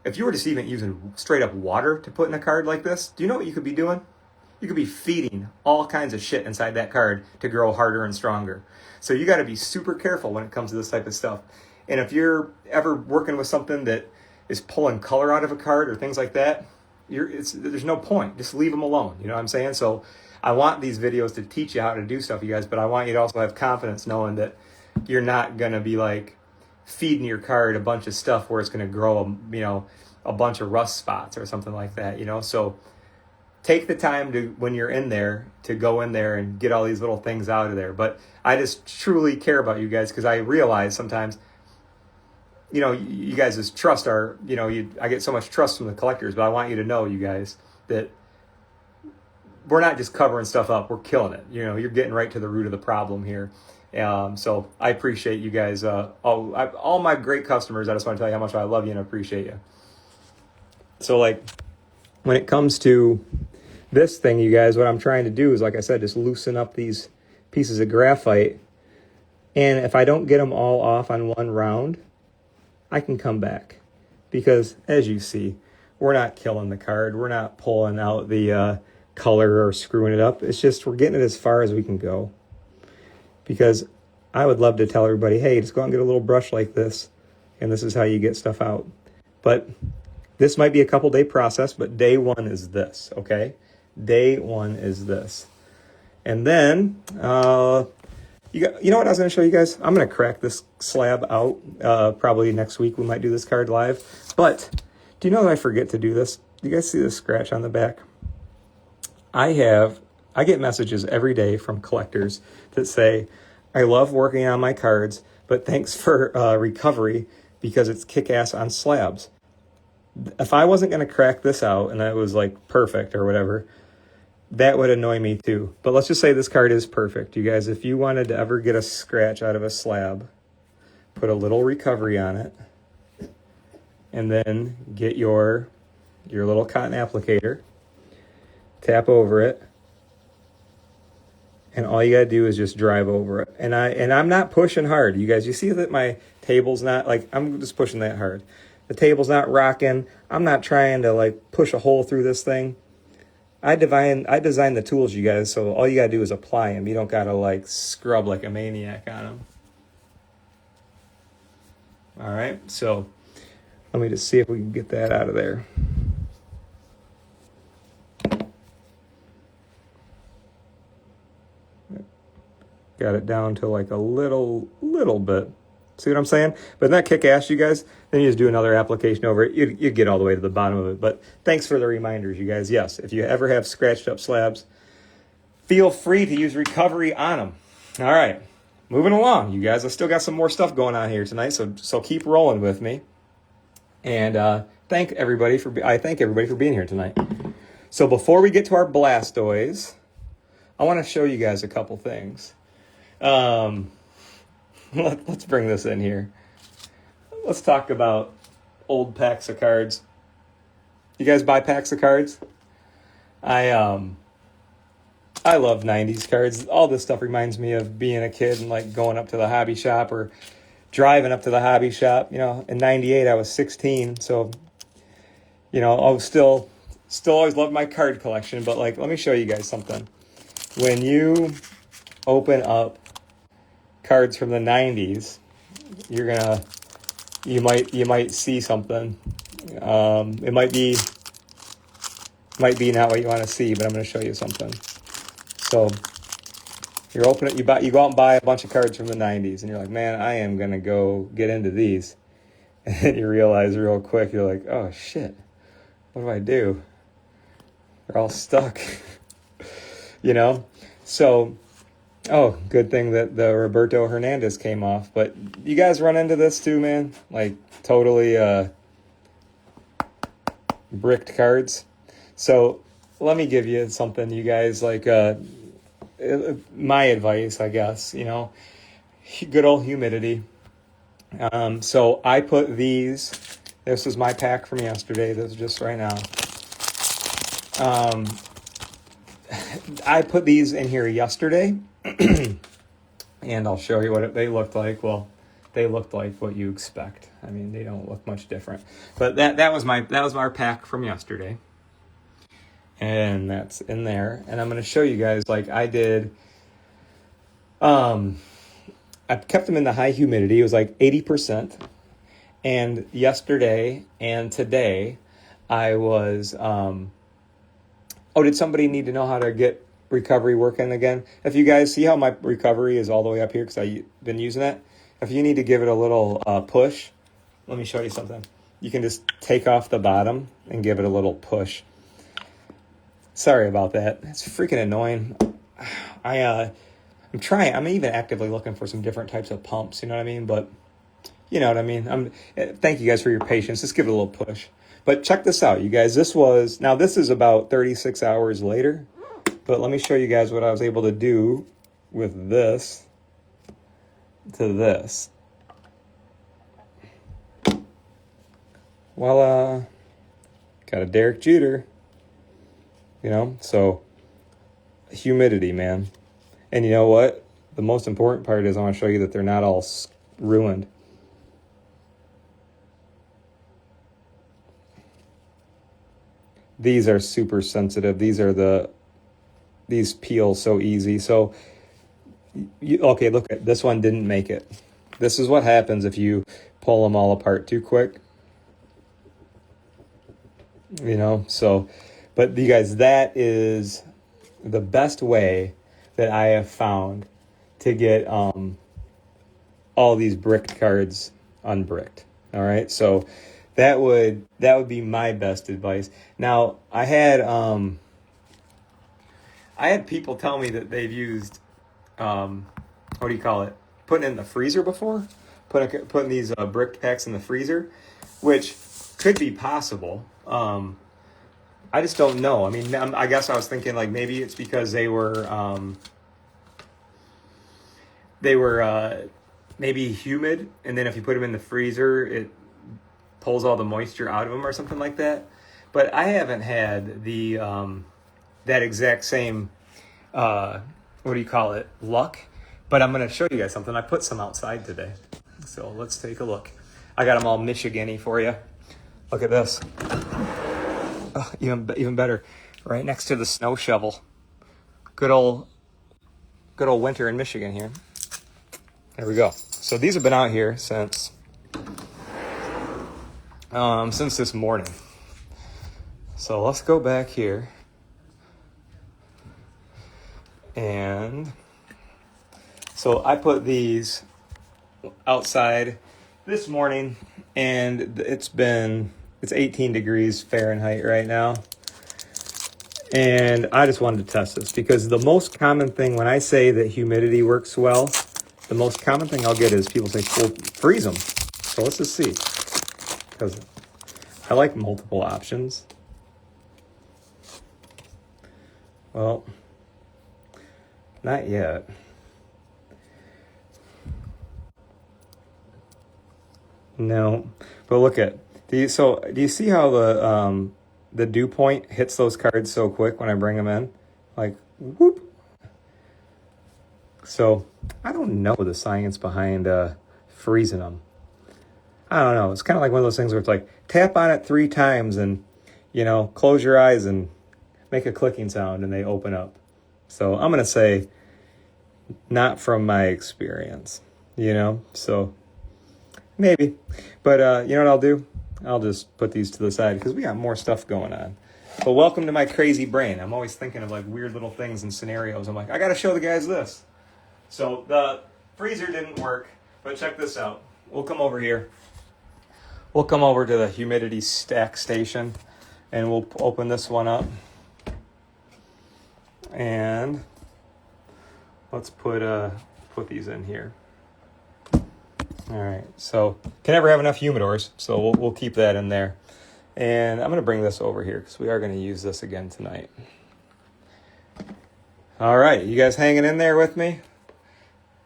if you were just even using straight up water to put in a card like this, do you know what you could be doing? You could be feeding all kinds of shit inside that card to grow harder and stronger. So you got to be super careful when it comes to this type of stuff. And if you're ever working with something that is pulling color out of a card or things like that, there's no point. Just leave them alone. You know what I'm saying? So I want these videos to teach you how to do stuff, you guys, but I want you to also have confidence knowing that you're not going to be like feeding your card a bunch of stuff where it's going to grow, you know, a bunch of rust spots or something like that, you know? So take the time to, when you're in there, to go in there and get all these little things out of there. But I just truly care about you guys because I realize sometimes, you know, you guys just trust our, you know, I get so much trust from the collectors, but I want you to know, you guys, that we're not just covering stuff up, we're killing it. You know, you're getting right to the root of the problem here. So I appreciate you guys, all my great customers. I just want to tell you how much I love you and appreciate you. So, like, when it comes to this thing, you guys, what I'm trying to do is, like I said, just loosen up these pieces of graphite. And if I don't get them all off on one round, I can come back. Because, as you see, we're not killing the card. We're not pulling out the color or screwing it up. It's just we're getting it as far as we can go. Because I would love to tell everybody, hey, just go out and get a little brush like this, and this is how you get stuff out. But this might be a couple day process, but day one is this, okay? Day one is this. And then, you know what I was going to show you guys? I'm going to crack this slab out probably next week. We might do this card live. But do you know that I forget to do this? Do you guys see this scratch on the back? I get messages every day from collectors that say, I love working on my cards, but thanks for recovery because it's kick-ass on slabs. If I wasn't going to crack this out and that was like perfect or whatever, that would annoy me too. But let's just say this card is perfect. You guys, if you wanted to ever get a scratch out of a slab, put a little recovery on it and then get your little cotton applicator, tap over it, and all you got to do is just drive over it. And I'm not pushing hard. You guys, you see that my table's not, like, I'm just pushing that hard. The table's not rocking. I'm not trying to, like, push a hole through this thing. I designed the tools, you guys, so all you got to do is apply them. You don't got to, like, scrub like a maniac on them. All right, so let me just see if we can get that out of there. Got it down to like a little bit. See what I'm saying? But that kick ass, you guys, then you just do another application over it. You get all the way to the bottom of it. But thanks for the reminders, you guys. Yes, if you ever have scratched up slabs, feel free to use recovery on them. All right, moving along, you guys. I still got some more stuff going on here tonight, so keep rolling with me. And I thank everybody for being here tonight. So before we get to our Blastoise, I want to show you guys a couple things. Um, let's bring this in here. Let's talk about old packs of cards. You guys buy packs of cards? I love 90s cards. All this stuff reminds me of being a kid and like going up to the hobby shop or driving up to the hobby shop. You know, in 98 I was 16, so you know, I was still always loved my card collection, but like let me show you guys something. When you open up cards from the 90s, you might see something. It might be not what you want to see, but I'm going to show you something. So you go out and buy a bunch of cards from the 90s, and you're like, man, I am going to go get into these. And then you realize real quick, you're like, oh shit, what do I do? They're all stuck, you know? So, oh, good thing that the Roberto Hernandez came off. But you guys run into this too, man? Like totally bricked cards. So let me give you something, you guys, like my advice, I guess, you know, good old humidity. So I put these, this is my pack from yesterday, this is just right now. I put these in here yesterday, and I'll show you what they looked like. Well, they looked like what you expect. I mean, they don't look much different. But that was our pack from yesterday. And that's in there. And I'm going to show you guys like I did. I kept them in the high humidity. It was like 80%. And yesterday and today I was did somebody need to know how to get recovery working again? If you guys see how my recovery is all the way up here because I've been using it. If you need to give it a little push, let me show you something. You can just take off the bottom and give it a little push. Sorry about that. It's freaking annoying. I'm even actively looking for some different types of pumps, you know what I mean? But you know what I mean? Thank you guys for your patience. Just give it a little push. But check this out, you guys. This is about 36 hours later. But let me show you guys what I was able to do with this to this. Well, got a Derek Jeter. You know, so humidity, man. And you know what? The most important part is I want to show you that they're not all ruined. These are super sensitive. These peel so easy. So, okay, look at this one didn't make it. This is what happens if you pull them all apart too quick. You know, so, but you guys, that is the best way that I have found to get all these bricked cards unbricked. All right, so that would be my best advice. Now, I had people tell me that they've used putting it in the freezer before, putting these bricked packs in the freezer, which could be possible. I just don't know. I mean, I guess I was thinking like maybe it's because they were maybe humid, and then if you put them in the freezer, it pulls all the moisture out of them or something like that. But I haven't had the that exact same luck. But I'm going to show you guys something. I put some outside today, so let's take a look. I got them all Michigan-y for you. Look at this. Oh, even better, right next to the snow shovel. Good old winter in Michigan here. There we go. So these have been out here since this morning. So let's go back here. And so I put these outside this morning, and it's 18 degrees Fahrenheit right now. And I just wanted to test this because the most common thing when I say that humidity works well, the most common thing I'll get is people say, well, freeze them. So let's just see. Because I like multiple options. Well, not yet. No, but look at, do you see how the dew point hits those cards so quick when I bring them in? Like, whoop. So I don't know the science behind freezing them. I don't know. It's kind of like one of those things where it's like, tap on it 3 times and, close your eyes and make a clicking sound and they open up. So I'm going to say not from my experience, so maybe. But you know what I'll do? I'll just put these to the side because we got more stuff going on. But welcome to my crazy brain. I'm always thinking of like weird little things and scenarios. I'm like, I got to show the guys this. So the freezer didn't work, but check this out. We'll come over here. We'll come over to the humidity stack station and we'll open this one up. And let's put these in here. All right, so can never have enough humidors, so we'll keep that in there. And I'm going to bring this over here because we are going to use this again tonight. All right, you guys hanging in there with me?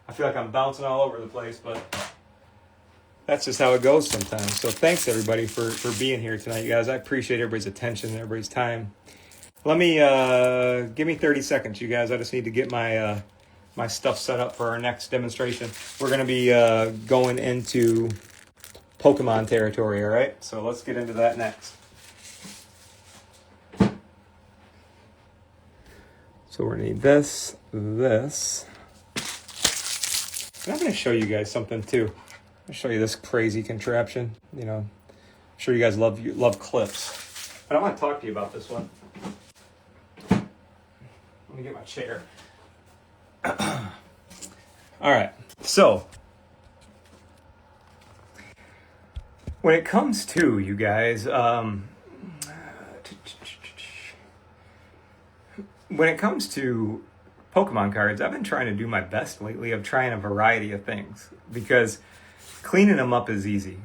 I feel like I'm bouncing all over the place, but that's just how it goes sometimes. So thanks, everybody, for being here tonight, you guys. I appreciate everybody's attention and everybody's time. Let me, give me 30 seconds, you guys. I just need to get my my stuff set up for our next demonstration. We're going to be going into Pokemon territory, all right? So let's get into that next. So we're going to need this. And I'm going to show you guys something, too. I'm going to show you this crazy contraption. I'm sure you guys love clips. But I want to talk to you about this one. Let me get my chair. All right, so when it comes to, you guys, when it comes to Pokemon cards, I've been trying to do my best lately of trying a variety of things because cleaning them up is easy.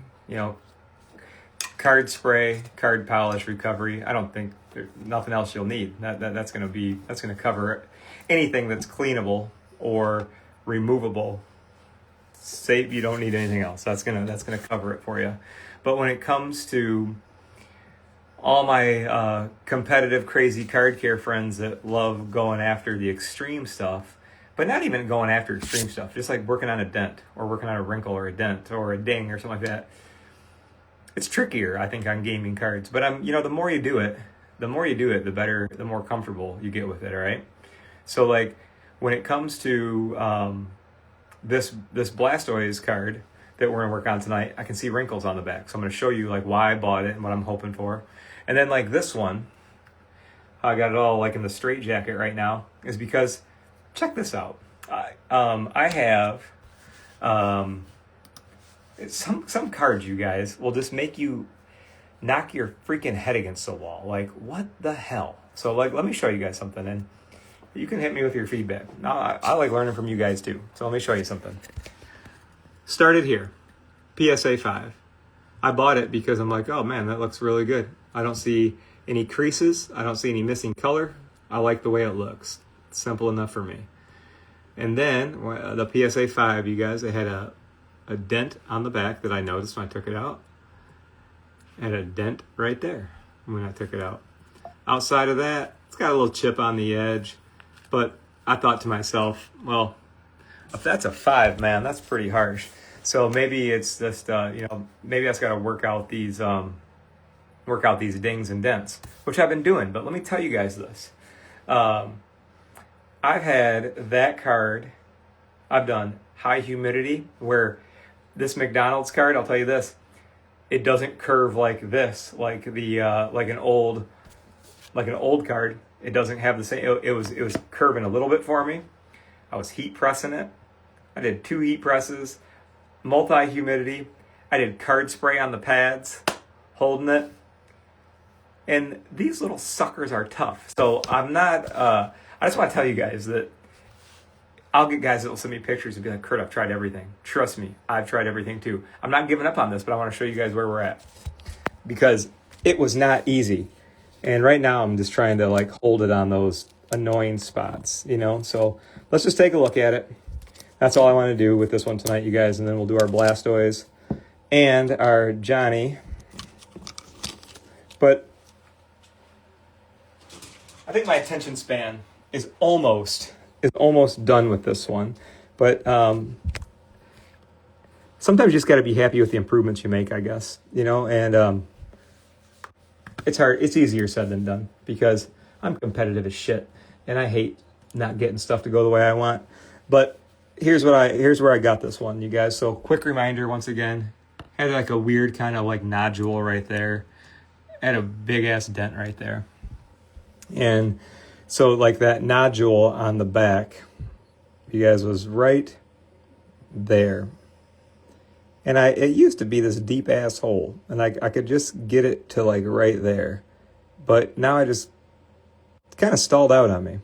Card spray, card polish, recovery. I don't think there's nothing else you'll need. That's going to cover anything that's cleanable or removable. Safe, you don't need anything else. That's gonna cover it for you. But when it comes to all my competitive, crazy card care friends that love going after the extreme stuff, but not even going after extreme stuff, just like working on a dent or working on a wrinkle or a dent or a ding or something like that. It's trickier, I think, on gaming cards. But the more you do it, the better, the more comfortable you get with it. All right. So like when it comes to this Blastoise card that we're gonna work on tonight, I can see wrinkles on the back. So I'm gonna show you like why I bought it and what I'm hoping for. And then like this one, I got it all like in the straight jacket right now, is because check this out. I have some cards, you guys, will just make you knock your freaking head against the wall. Like, what the hell? So like, let me show you guys something, and you can hit me with your feedback. Now, I like learning from you guys too. So let me show you something. Started here, PSA 5. I bought it because I'm like, oh man, that looks really good. I don't see any creases. I don't see any missing color. I like the way it looks. It's simple enough for me. And then the PSA 5, you guys, it had a dent on the back that I noticed when I took it out. And a dent right there when I took it out. Outside of that, it's got a little chip on the edge. But I thought to myself, well, if that's a 5, man, that's pretty harsh. So maybe it's just, maybe I just got to work out these dings and dents, which I've been doing. But let me tell you guys this. I've had that card. I've done high humidity, where this McDonald's card, I'll tell you this, it doesn't curve like this, like an old card. It doesn't have the same. It was curving a little bit for me. I was heat pressing it. I did 2 heat presses, multi-humidity. I did card spray on the pads, holding it. And these little suckers are tough. So I'm not. I just want to tell you guys that I'll get guys that will send me pictures and be like, Kurt, I've tried everything. Trust me, I've tried everything too. I'm not giving up on this, but I want to show you guys where we're at, because it was not easy. And right now I'm just trying to like hold it on those annoying spots, So let's just take a look at it. That's all I want to do with this one tonight, you guys. And then we'll do our Blastoise and our Johnny. But I think my attention span is almost done with this one. But sometimes you just got to be happy with the improvements you make, I guess, and it's hard. It's easier said than done because I'm competitive as shit and I hate not getting stuff to go the way I want. But here's where I got this one, you guys. So quick reminder once again, had like a weird kind of like nodule right there, had a big ass dent right there. And so like that nodule on the back, you guys, was right there. And it used to be this deep ass hole, and I could just get it to like right there. But now I just kind of stalled out on me.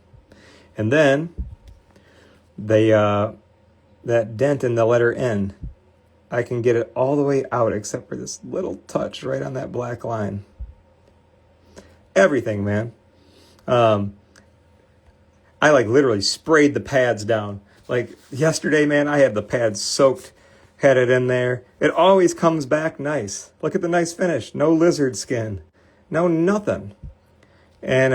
And then that dent in the letter N, I can get it all the way out except for this little touch right on that black line. Everything, man. I like literally sprayed the pads down. Like yesterday, man, I had the pads soaked, had it in there. It always comes back nice. Look at the nice finish. No lizard skin. No nothing. And,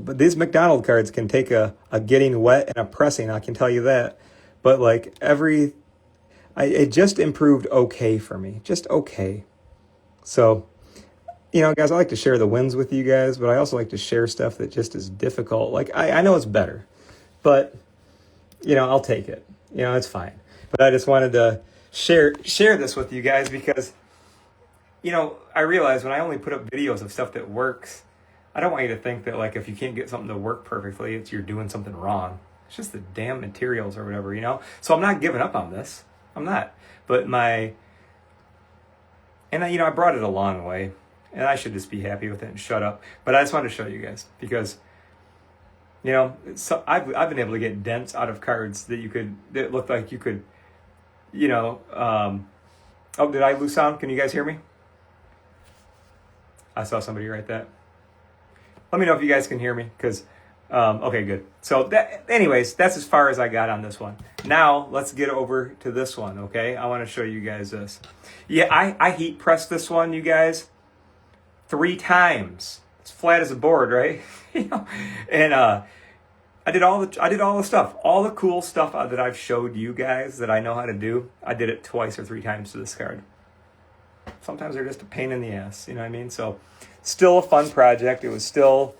but these McDonald cards can take a getting wet and a pressing, I can tell you that. But like it just improved okay for me. Just okay. So, guys, I like to share the wins with you guys, but I also like to share stuff that just is difficult. Like, I know it's better, but, I'll take it. It's fine. But I just wanted to share this with you guys because, I realize when I only put up videos of stuff that works, I don't want you to think that, like, if you can't get something to work perfectly, you're doing something wrong. It's just the damn materials or whatever, So I'm not giving up on this. I'm not. But I brought it a long way. And I should just be happy with it and shut up. But I just wanted to show you guys because, so I've been able to get dents out of cards that looked like you could, oh, did I lose sound? Can you guys hear me? I saw somebody write that. Let me know if you guys can hear me because, okay, good. So anyways, that's as far as I got on this one. Now let's get over to this one, okay? I want to show you guys this. Yeah, I heat pressed this one, you guys. 3 times. It's flat as a board, right? And I did all the stuff, all the cool stuff that I've showed you guys that I know how to do. I did it 2 or 3 times to this card. Sometimes they're just a pain in the ass, you know what I mean? So, still a fun project. It was still.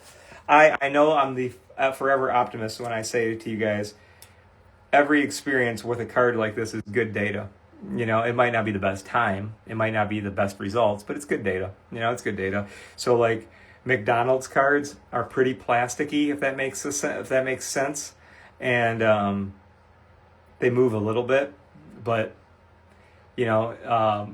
I know I'm the forever optimist when I say to you guys, every experience with a card like this is good data. It might not be the best time. It might not be the best results, but it's good data. It's good data. So like McDonald's cards are pretty plasticky, if that makes sense. And they move a little bit, but I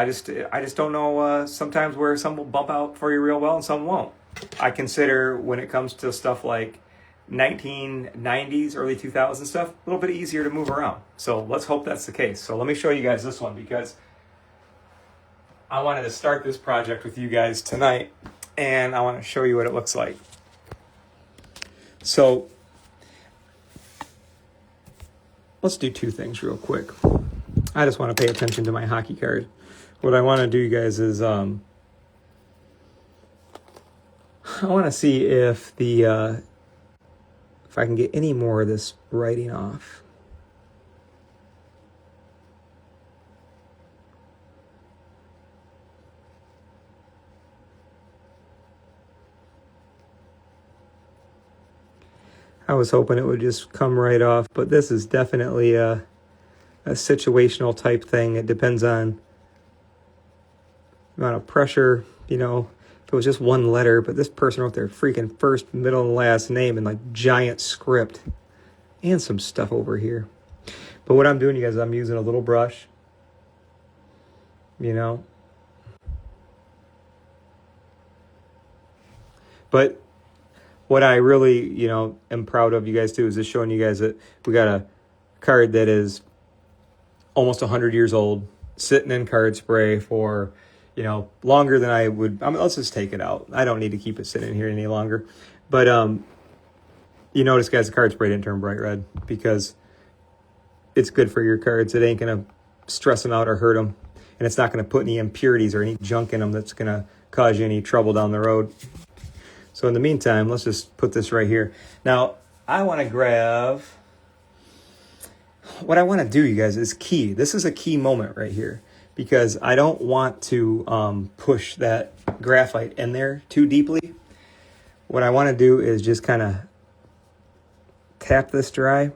just don't know sometimes where some will bump out for you real well and some won't. I consider when it comes to stuff like 1990s, early 2000s stuff, a little bit easier to move around. So let's hope that's the case. So let me show you guys this one because I wanted to start this project with you guys tonight and I want to show you what it looks like. So let's do 2 things real quick. I just want to pay attention to my hockey card. What I want to do, you guys, is I want to see if if I can get any more of this writing off. I was hoping it would just come right off, but this is definitely a situational type thing. It depends on the amount of pressure, if it was just one letter, but this person wrote their freaking first, middle, and last name in like giant script and some stuff over here. But what I'm doing, you guys, I'm using a little brush, But what I really, am proud of you guys too is just showing you guys that we got a card that is almost 100 years old, sitting in card spray for, longer than I would. Let's just take it out. I don't need to keep it sitting here any longer. But you notice, guys, the card spray didn't turn bright red because it's good for your cards. It ain't going to stress them out or hurt them. And it's not going to put any impurities or any junk in them that's going to cause you any trouble down the road. So in the meantime, let's just put this right here. Now, I want to grab... What I want to do, you guys, is key. This is a key moment right here because I don't want to push that graphite in there too deeply. What I want to do is just kind of tap this dry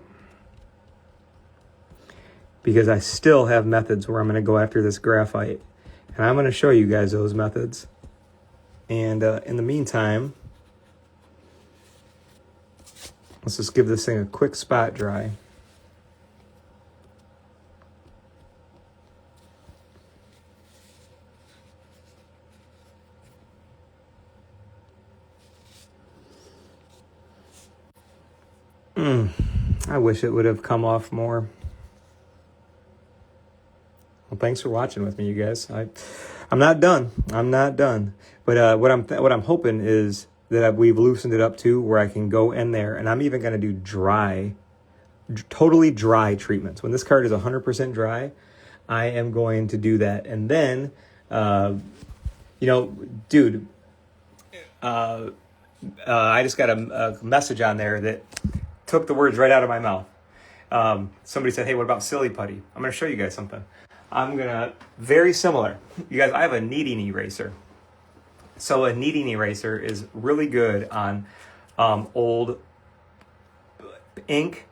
because I still have methods where I'm going to go after this graphite. And I'm going to show you guys those methods. And in the meantime, let's just give this thing a quick spot dry. I wish it would have come off more. Well, thanks for watching with me, you guys. I'm not done. I'm not done. But what I'm hoping is that we've loosened it up too, where I can go in there, and I'm even going to do totally dry treatments. When this card is 100% dry, I am going to do that. And then, dude, I just got a message on there that took the words right out of my mouth. Somebody said, hey, what about silly putty? I'm going to show you guys something. Very similar. You guys, I have a kneading eraser. So a kneading eraser is really good on old ink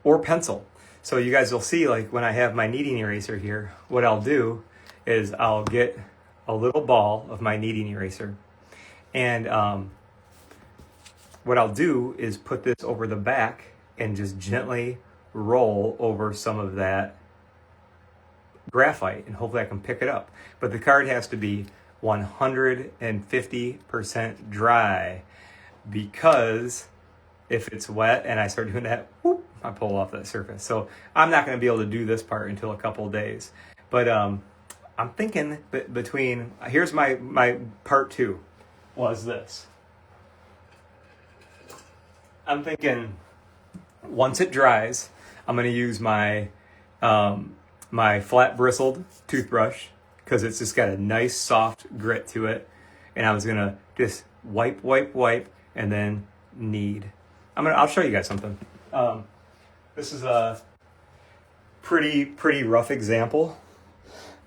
or pencil. So you guys will see, like when I have my kneading eraser here, what I'll do is I'll get a little ball of my kneading eraser. And what I'll do is put this over the back and just gently roll over some of that graphite, and hopefully I can pick it up. But the card has to be 150% dry, because if it's wet and I start doing that, whoop, I pull off that surface. So I'm not going to be able to do this part until a couple of days. But I'm thinking between, here's my part two, was this. I'm thinking once it dries, I'm going to use my my flat bristled toothbrush, because it's just got a nice soft grit to it. And I was going to just wipe, and then knead. I'll show you guys something. This is a pretty rough example,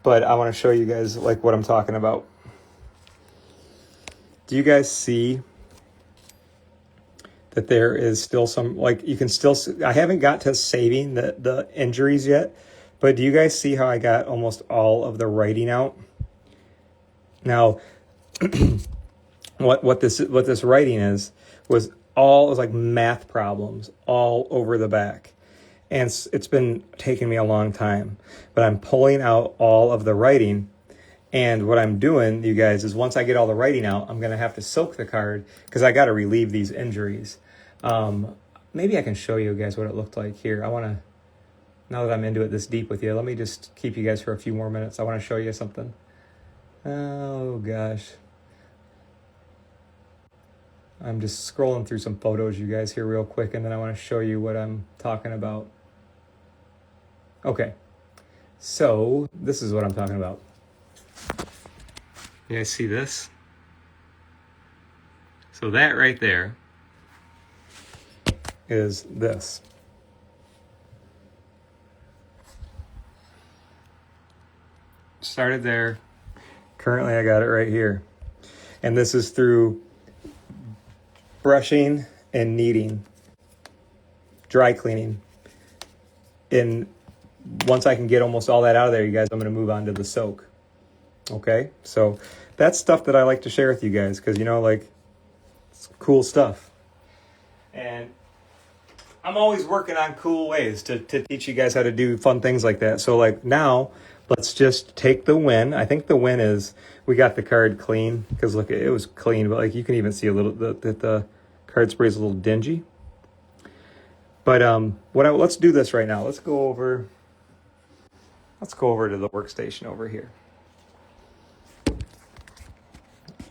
but I want to show you guys like what I'm talking about. Do you guys see that there is still some, like you can still see, I haven't got to saving the injuries yet, but do you guys see how I got almost all of the writing out? Now, what this writing was like math problems all over the back. And it's been taking me a long time, but I'm pulling out all of the writing. And what I'm doing, you guys, is once I get all the writing out, I'm going to have to soak the card because I got to relieve these injuries. Maybe I can show you guys what it looked like here. Now that I'm into it this deep with you, let me just keep you guys for a few more minutes. I want to show you something. Oh, gosh. I'm just scrolling through some photos, you guys, here real quick, and then I want to show you what I'm talking about. Okay. So, this is what I'm talking about. You guys see this? So that right there is this. Started there. Currently I got it right here. And this is through brushing and kneading, dry cleaning. And once I can get almost all that out of there, you guys, I'm going to move on to the soak. Okay, so that's stuff that I like to share with you guys because, like, it's cool stuff. And I'm always working on cool ways to teach you guys how to do fun things like that. So, like, now, let's just take the win. I think the win is we got the card clean because, look, it was clean, but, like, you can even see a little that the card spray is a little dingy. But let's do this right now. Let's go over to the workstation over here.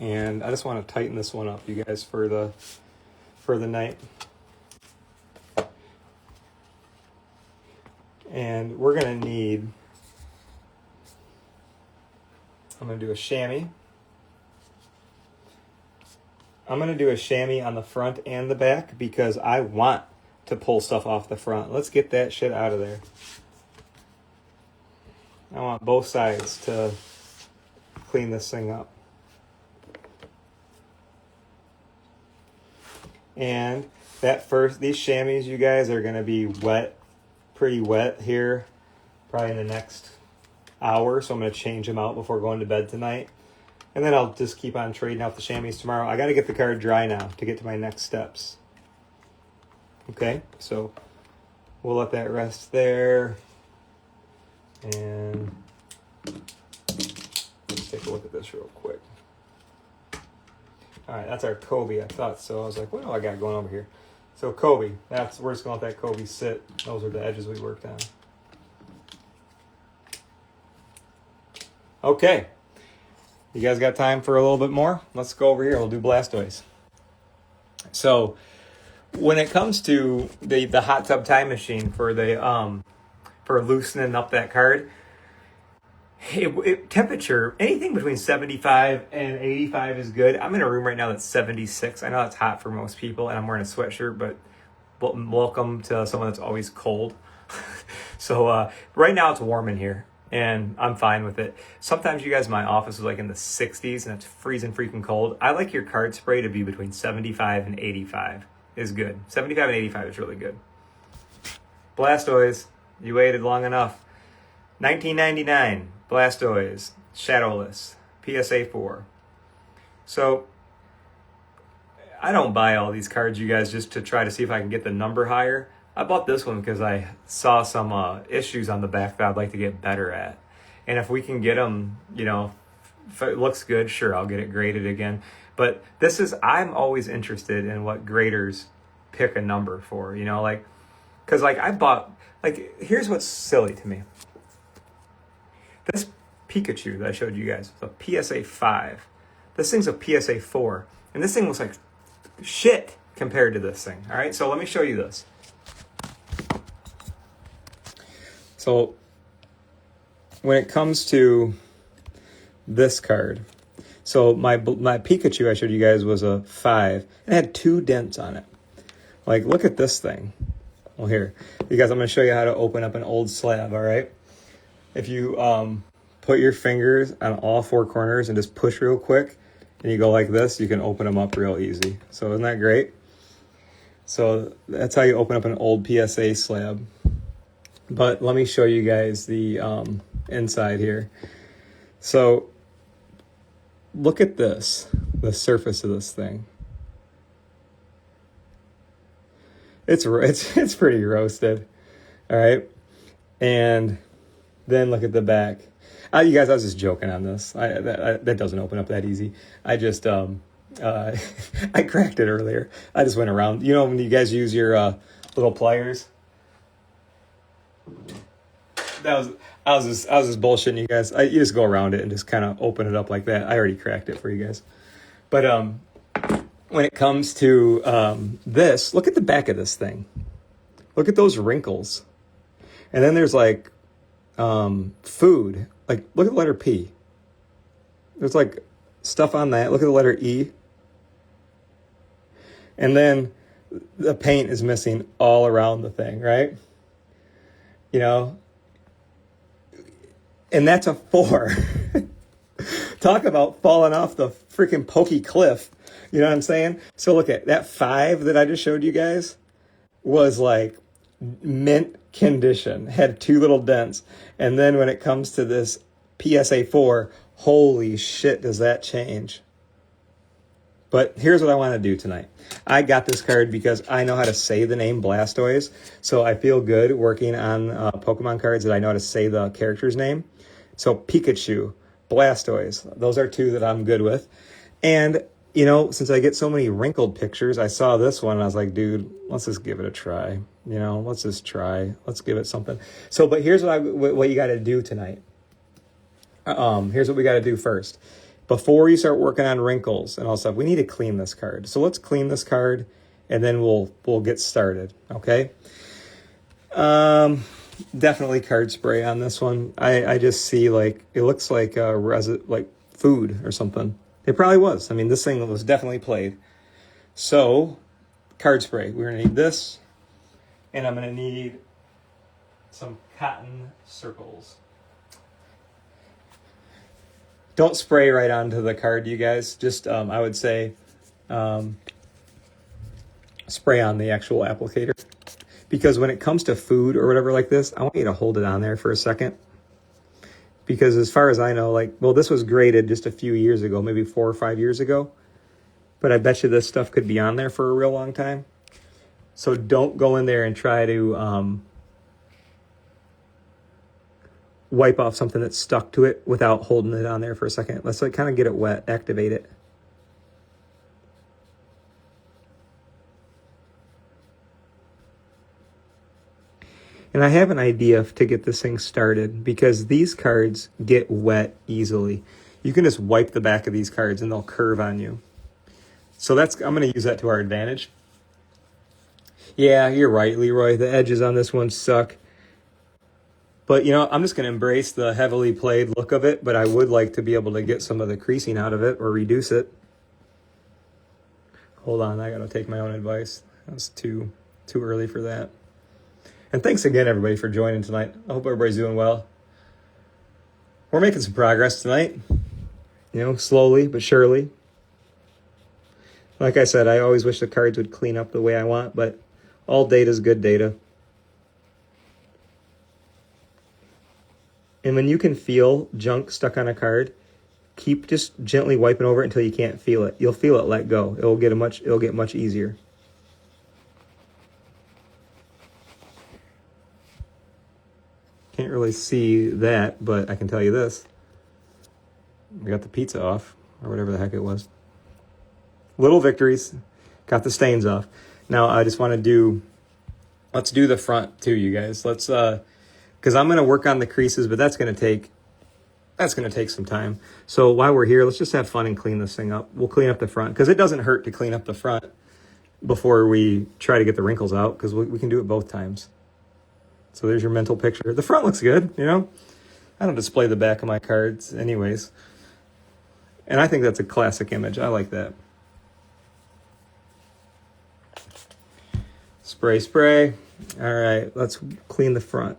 And I just want to tighten this one up, you guys, for the night. And we're going to need I'm going to do a chamois. I'm going to do a chamois on the front and the back because I want to pull stuff off the front. Let's get that shit out of there. I want both sides to clean this thing up. And these chamois, you guys, are going to be wet, pretty wet here, probably in the next hour. So I'm going to change them out before going to bed tonight. And then I'll just keep on trading out the chamois tomorrow. I got to get the card dry now to get to my next steps. Okay, so we'll let that rest there. And let's take a look at this real quick. All right, that's our Kobe. I thought so. I was like, what do I got going over here? So Kobe, we're just going to let that Kobe sit. Those are the edges we worked on. Okay. You guys got time for a little bit more? Let's go over here. We'll do Blastoise. So when it comes to the hot tub time machine for for loosening up that card, temperature, anything between 75 and 85 is good. I'm in a room right now that's 76. I know that's hot for most people, and I'm wearing a sweatshirt, but welcome to someone that's always cold. So right now it's warm in here, and I'm fine with it. Sometimes you guys, my office is like in the 60s, and it's freezing freaking cold. I like your card spray to be between 75 and 85 is good. 75 and 85 is really good. Blastoise, you waited long enough. 1999, Blastoise, Shadowless, PSA 4. So, I don't buy all these cards, you guys, just to try to see if I can get the number higher. I bought this one because I saw some issues on the back that I'd like to get better at. And if we can get them, if it looks good, sure, I'll get it graded again. But I'm always interested in what graders pick a number for, because I bought, here's what's silly to me. This Pikachu that I showed you guys was a PSA 5. This thing's a PSA 4. And this thing looks like shit compared to this thing. All right, so let me show you this. So when it comes to this card, so my Pikachu I showed you guys was a 5. It had 2 dents on it. Look at this thing. Well, here, you guys, I'm going to show you how to open up an old slab, all right? If you put your fingers on all 4 corners and just push real quick, and you go like this, you can open them up real easy. So isn't that great? So that's how you open up an old PSA slab. But let me show you guys the inside here. So look at this, the surface of this thing. It's pretty roasted, all right? And then look at the back. You guys, I was just joking on this. That doesn't open up that easy. I just, I cracked it earlier. I just went around. When you guys use your little pliers? I was just bullshitting you guys. You just go around it and just kind of open it up like that. I already cracked it for you guys. But when it comes to this, look at the back of this thing. Look at those wrinkles. And then there's food. Look at the letter P. There's stuff on that. Look at the letter E. And then the paint is missing all around the thing, right? And that's a 4. Talk about falling off the freaking pokey cliff. You know what I'm saying? So look at that 5 that I just showed you guys was mint condition, had 2 little dents. And then when it comes to this PSA 4, holy shit, does that change. But here's what I want to do tonight. I got this card because I know how to say the name Blastoise. So I feel good working on Pokemon cards that I know how to say the character's name. So Pikachu, Blastoise, those are 2 that I'm good with. And, since I get so many wrinkled pictures, I saw this one and I was like, dude, let's just give it a try. Let's just try. Let's give it something. So, but here's what you got to do tonight. Here's what we got to do first. Before you start working on wrinkles and all stuff, we need to clean this card. So let's clean this card, and then we'll get started. Okay. definitely card spray on this one. I just see like, it looks like like food or something. It probably was. I mean, this thing was definitely played. So, card spray. We're going to need this. And I'm going to need some cotton circles. Don't spray right onto the card, you guys. Just, I would say, spray on the actual applicator. Because when it comes to food or whatever like this, I want you to hold it on there for a second. Because as far as I know, like, well, this was graded just a few years ago, maybe 4 or 5 years ago. But I bet you this stuff could be on there for a real long time. So don't go in there and try to wipe off something that's stuck to it without holding it on there for a second. Let's like kind of get it wet, activate it. And I have an idea to get this thing started because these cards get wet easily. You can just wipe the back of these cards and they'll curve on you. So I'm going to use that to our advantage. Yeah, you're right, Leroy. The edges on this one suck. But, you know, I'm just going to embrace the heavily played look of it, but I would like to be able to get some of the creasing out of it or reduce it. Hold on, I got to take my own advice. That's too early for that. And thanks again, everybody, for joining tonight. I hope everybody's doing well. We're making some progress tonight. You know, slowly but surely. Like I said, I always wish the cards would clean up the way I want, but all data is good data. And when you can feel junk stuck on a card, keep just gently wiping over it until you can't feel it. You'll feel it let go. It'll get much easier. Can't really see that, but I can tell you this. We got the pizza off, or whatever the heck it was. Little victories. Got the stains off. Now I just want to let's do the front too, you guys. Let's, because I'm going to work on the creases, but that's going to take some time. So while we're here, let's just have fun and clean this thing up. We'll clean up the front, because it doesn't hurt to clean up the front before we try to get the wrinkles out, because we can do it both times. So there's your mental picture. The front looks good, you know. I don't display the back of my cards anyways. And I think that's a classic image. I like that. Spray. All right, let's clean the front.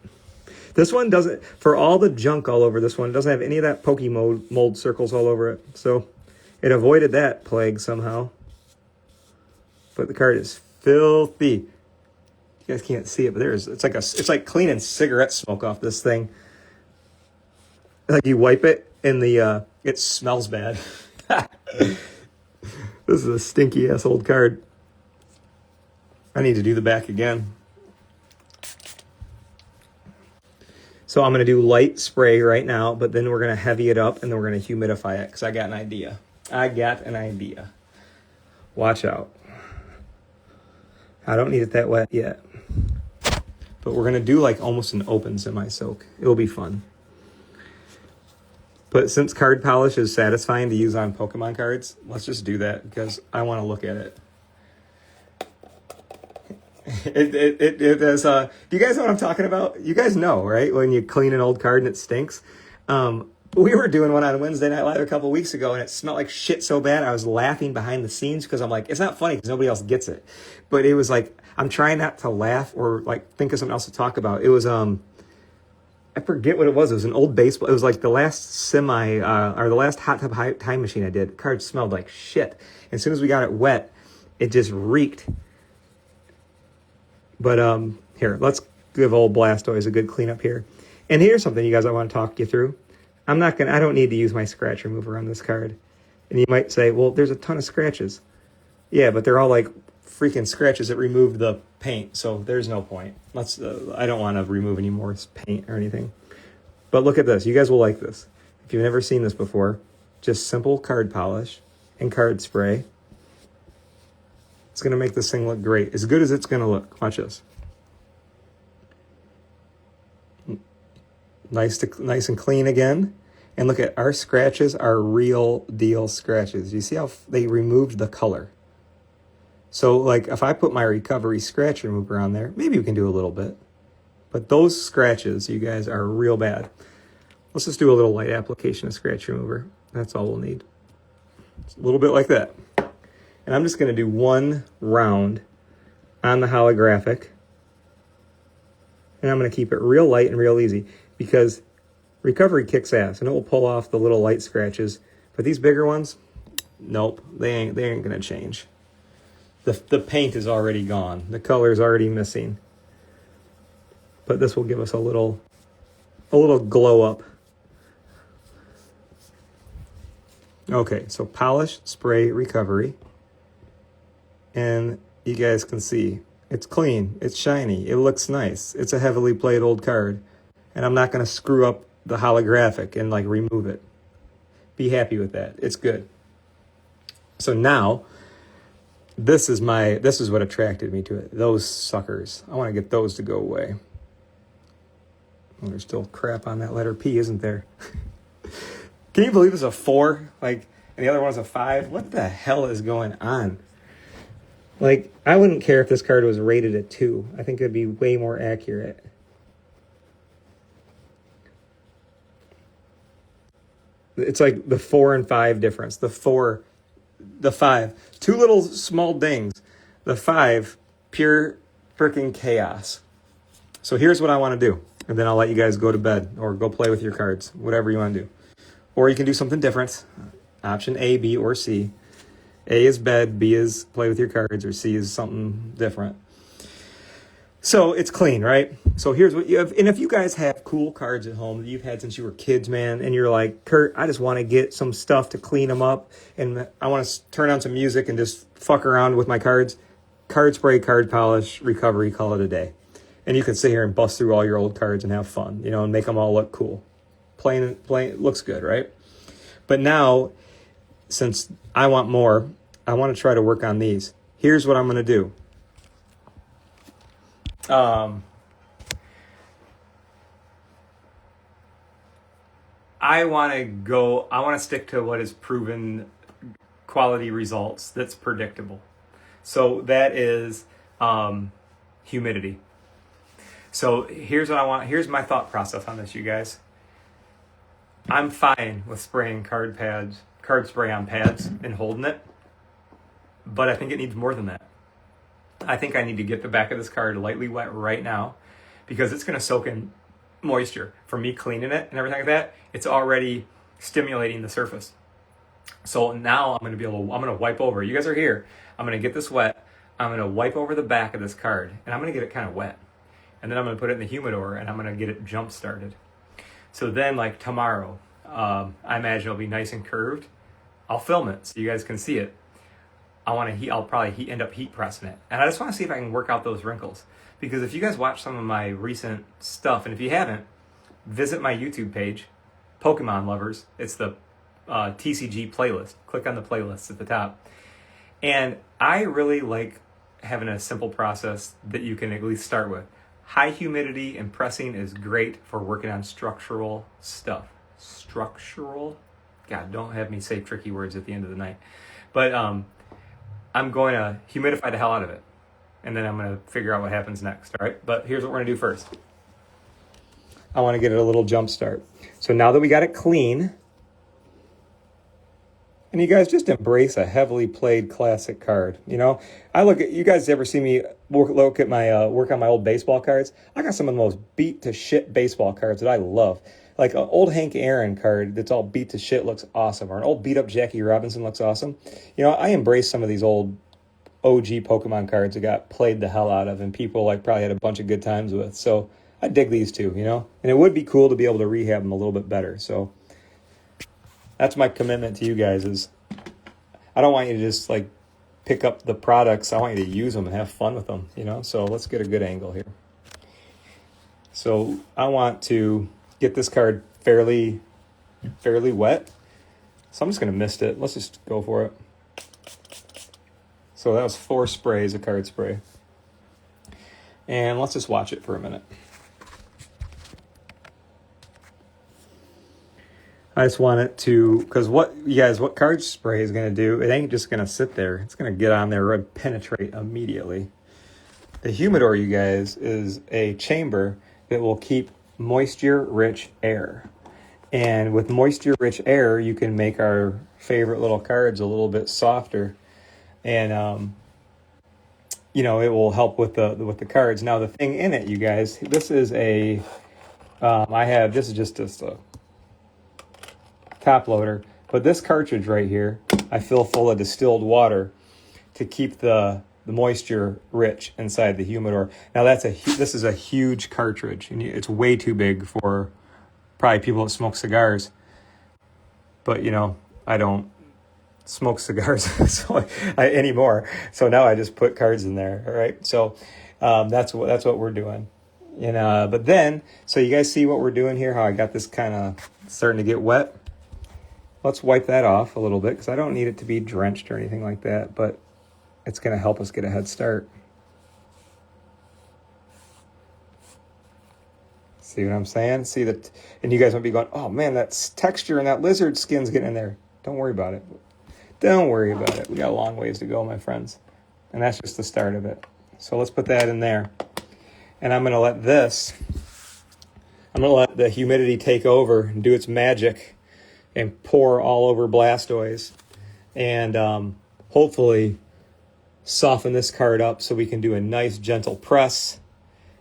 This one doesn't, for all the junk all over this one, it doesn't have any of that pokey mold circles all over it. So it avoided that plague somehow. But the card is filthy. You guys can't see it, but it's like cleaning cigarette smoke off this thing. Like you wipe it and it smells bad. This is a stinky ass old card. I need to do the back again. So I'm going to do light spray right now, but then we're going to heavy it up and then we're going to humidify it because I got an idea. Watch out. I don't need it that wet yet. But we're going to do like almost an open semi-soak. It'll be fun. But since card polish is satisfying to use on Pokemon cards, let's just do that because I want to look at it. It is, do you guys know what I'm talking about? You guys know, right? When you clean an old card and it stinks. We were doing one on Wednesday Night Live a couple weeks ago and it smelled like shit so bad I was laughing behind the scenes because I'm like, it's not funny because nobody else gets it. But it was like, I'm trying not to laugh or like think of something else to talk about. It was, I forget what it was. It was an old baseball. It was like the last or the last hot tub time machine I did. The card smelled like shit. And as soon as we got it wet, it just reeked. But here, let's give old Blastoise a good cleanup here. And here's something, you guys, I want to talk you through. I don't need to use my scratch remover on this card. And you might say, well, there's a ton of scratches. Yeah, but they're all like freaking scratches that removed the paint, so there's no point. I don't want to remove any more paint or anything. But look at this. You guys will like this. If you've never seen this before, just simple card polish and card spray. It's going to make this thing look great. As good as it's going to look. Watch this. Nice and clean again. And look at our scratches are real deal scratches. You see how they removed the color? So like if I put my recovery scratch remover on there, maybe we can do a little bit. But those scratches, you guys, are real bad. Let's just do a little light application of scratch remover. That's all we'll need. It's a little bit like that. And I'm just going to do one round on the holographic. And I'm going to keep it real light and real easy because recovery kicks ass and it will pull off the little light scratches. But these bigger ones, nope, they ain't going to change. The paint is already gone. The color is already missing. But this will give us a little glow up. Okay, so polish, spray, recovery. And you guys can see it's clean, it's shiny, it looks nice. It's a heavily played old card. And I'm not going to screw up the holographic and like remove it. Be happy with that. It's good. So now, this is what attracted me to it. Those suckers. I want to get those to go away. Well, there's still crap on that letter P, isn't there? Can you believe it's a 4? Like, and the other one's a 5? What the hell is going on? Like, I wouldn't care if this card was rated at 2. I think it'd be way more accurate. It's like the 4 and 5 difference. The 5. 2 little small dings. The 5, pure freaking chaos. So here's what I want to do. And then I'll let you guys go to bed or go play with your cards. Whatever you want to do. Or you can do something different. Option A, B, or C. A is bed, B is play with your cards, or C is something different. So it's clean, right? So here's what you have. And if you guys have cool cards at home that you've had since you were kids, man, and you're like, Kurt, I just want to get some stuff to clean them up, and I want to turn on some music and just fuck around with my cards, card spray, card polish, recovery, call it a day. And you can sit here and bust through all your old cards and have fun, you know, and make them all look cool. Plain looks good, right? But now, since I want more, I want to try to work on these. Here's what I'm going to do. I want to stick to what is proven quality results that's predictable. So that is humidity. So here's what I want. Here's my thought process on this, you guys. I'm fine with spraying card spray on pads and holding it, but I think it needs more than that. I think I need to get the back of this card lightly wet right now because it's going to soak in moisture from me cleaning it and everything like that. It's already stimulating the surface. So now I'm going to wipe over. You guys are here. I'm going to get this wet. I'm going to wipe over the back of this card and I'm going to get it kind of wet. And then I'm going to put it in the humidor and I'm going to get it jump started. So then like tomorrow, I imagine it'll be nice and curved. I'll film it so you guys can see it. I'll probably end up heat pressing it. And I just want to see if I can work out those wrinkles. Because if you guys watch some of my recent stuff, and if you haven't, visit my YouTube page, Pokemon Lovers. It's the TCG playlist. Click on the playlist at the top. And I really like having a simple process that you can at least start with. High humidity and pressing is great for working on structural stuff. Structural? God, don't have me say tricky words at the end of the night. But I'm going to humidify the hell out of it. And then I'm going to figure out what happens next, all right? But here's what we're going to do first. I want to get it a little jump start. So now that we got it clean, and you guys just embrace a heavily played classic card. You know, you guys ever see me look at my work on my old baseball cards? I got some of the most beat to shit baseball cards that I love. Like an old Hank Aaron card that's all beat to shit looks awesome, or an old beat up Jackie Robinson looks awesome. You know, I embrace some of these old OG Pokemon cards that got played the hell out of and people like probably had a bunch of good times with. So I dig these too, you know, and it would be cool to be able to rehab them a little bit better. So that's my commitment to you guys is I don't want you to just like pick up the products. I want you to use them and have fun with them, you know? So let's get a good angle here. So I want to get this card fairly wet. So I'm just going to mist it. Let's just go for it. So that was 4 sprays of card spray. And let's just watch it for a minute. I just want it to, because what card spray is going to do, it ain't just going to sit there. It's going to get on there and penetrate immediately. The humidor, you guys, is a chamber that will keep moisture-rich air. And with moisture-rich air, you can make our favorite little cards a little bit softer, and you know, it will help with the cards. Now, the thing in it, you guys, this is a this is just a top loader, but this cartridge right here, I fill full of distilled water to keep the moisture rich inside the humidor. Now, this is a huge cartridge, and it's way too big for probably people that smoke cigars. But you know, I don't smoke cigars anymore. So now I just put cards in there. All right. So that's what we're doing. And but then, so you guys see what we're doing here? How I got this kind of starting to get wet. Let's wipe that off a little bit because I don't need it to be drenched or anything like that. But it's going to help us get a head start. See what I'm saying? See that? And you guys might be going, "Oh man, that's texture and that lizard skin's getting in there." Don't worry about it. Don't worry about it. We got a long ways to go, my friends. And that's just the start of it. So let's put that in there. And I'm going to let the humidity take over and do its magic and pour all over Blastoise. And hopefully soften this card up so we can do a nice gentle press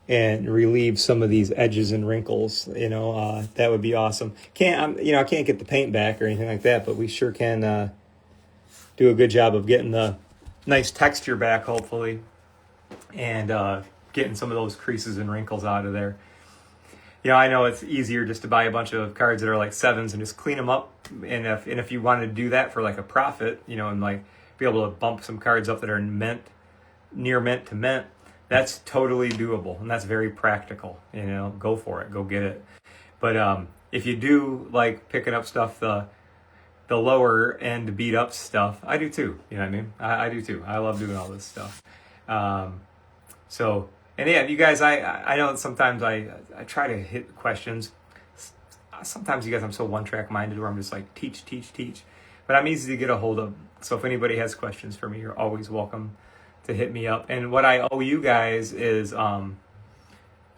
and relieve some of these edges and wrinkles. You know, that would be awesome. I can't get the paint back or anything like that, but we sure can do a good job of getting the nice texture back, hopefully, and getting some of those creases and wrinkles out of there. You know, I know it's easier just to buy a bunch of cards that are like 7s and just clean them up. And if you wanted to do that for like a profit, you know, and like be able to bump some cards up that are near mint to mint, that's totally doable, and that's very practical. You know, go for it, go get it. But if you do like picking up stuff, the lower end beat up stuff, I do too. You know what I mean? I do too. I love doing all this stuff. So, and yeah, you guys, I know that sometimes I try to hit questions. Sometimes you guys, I'm so one track minded where I'm just like teach. But I'm easy to get a hold of. So if anybody has questions for me, you're always welcome to hit me up. And what I owe you guys is I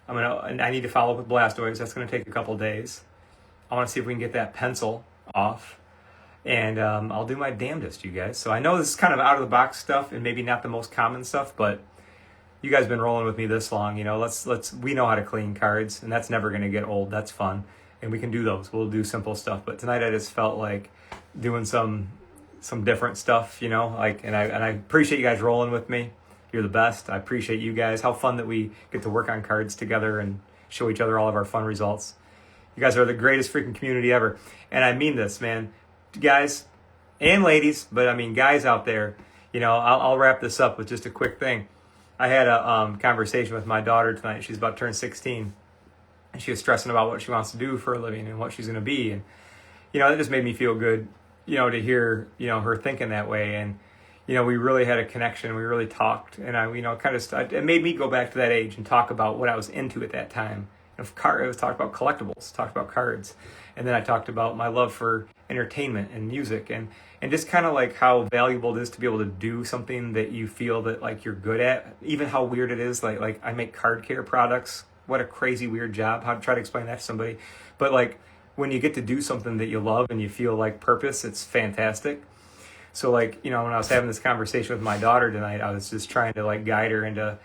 need to follow up with Blastoise. That's going to take a couple days. I want to see if we can get that pencil off. And I'll do my damnedest, you guys. So I know this is kind of out of the box stuff and maybe not the most common stuff, but you guys have been rolling with me this long. You know, we know how to clean cards, and that's never going to get old. That's fun. And we can do those. We'll do simple stuff. But tonight I just felt like doing some different stuff, you know, like, and I appreciate you guys rolling with me. You're the best. I appreciate you guys. How fun that we get to work on cards together and show each other all of our fun results. You guys are the greatest freaking community ever. And I mean this, man. Guys and ladies, but I mean guys out there, you know, I'll wrap this up with just a quick thing. I had a conversation with my daughter tonight. She's about to turn 16, and she was stressing about what she wants to do for a living and what she's going to be. And, you know, it just made me feel good, you know, to hear, you know, her thinking that way. And, you know, we really had a connection. We really talked, and I, you know, it made me go back to that age and talk about what I was into at that time. It was talked about collectibles, talked about cards. And then I talked about my love for entertainment and music and just kind of like how valuable it is to be able to do something that you feel that like you're good at, even how weird it is. Like I make card care products. What a crazy weird job. How to try to explain that to somebody. But like when you get to do something that you love and you feel like purpose, it's fantastic. So like, you know, when I was having this conversation with my daughter tonight, I was just trying to like guide her into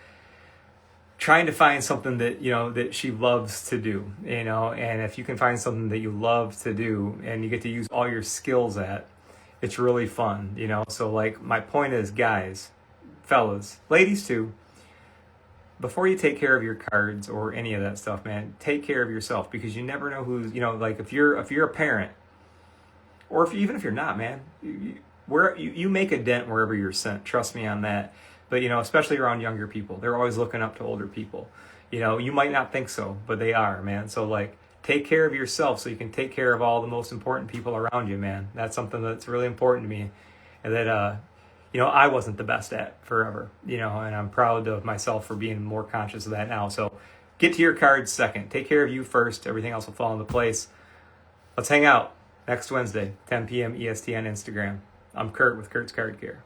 trying to find something that, you know, that she loves to do, you know, and if you can find something that you love to do and you get to use all your skills at, it's really fun, you know. So like my point is, guys, fellas, ladies too, before you take care of your cards or any of that stuff, man, take care of yourself, because you never know who's, you know, like if you're a parent, or even if you're not, man, you make a dent wherever you're sent. Trust me on that. But, you know, especially around younger people, they're always looking up to older people. You know, you might not think so, but they are, man. So, like, take care of yourself so you can take care of all the most important people around you, man. That's something that's really important to me, and that, you know, I wasn't the best at forever, you know, and I'm proud of myself for being more conscious of that now. So get to your cards second. Take care of you first. Everything else will fall into place. Let's hang out next Wednesday, 10 p.m. EST on Instagram. I'm Kurt with Kurt's Card Care.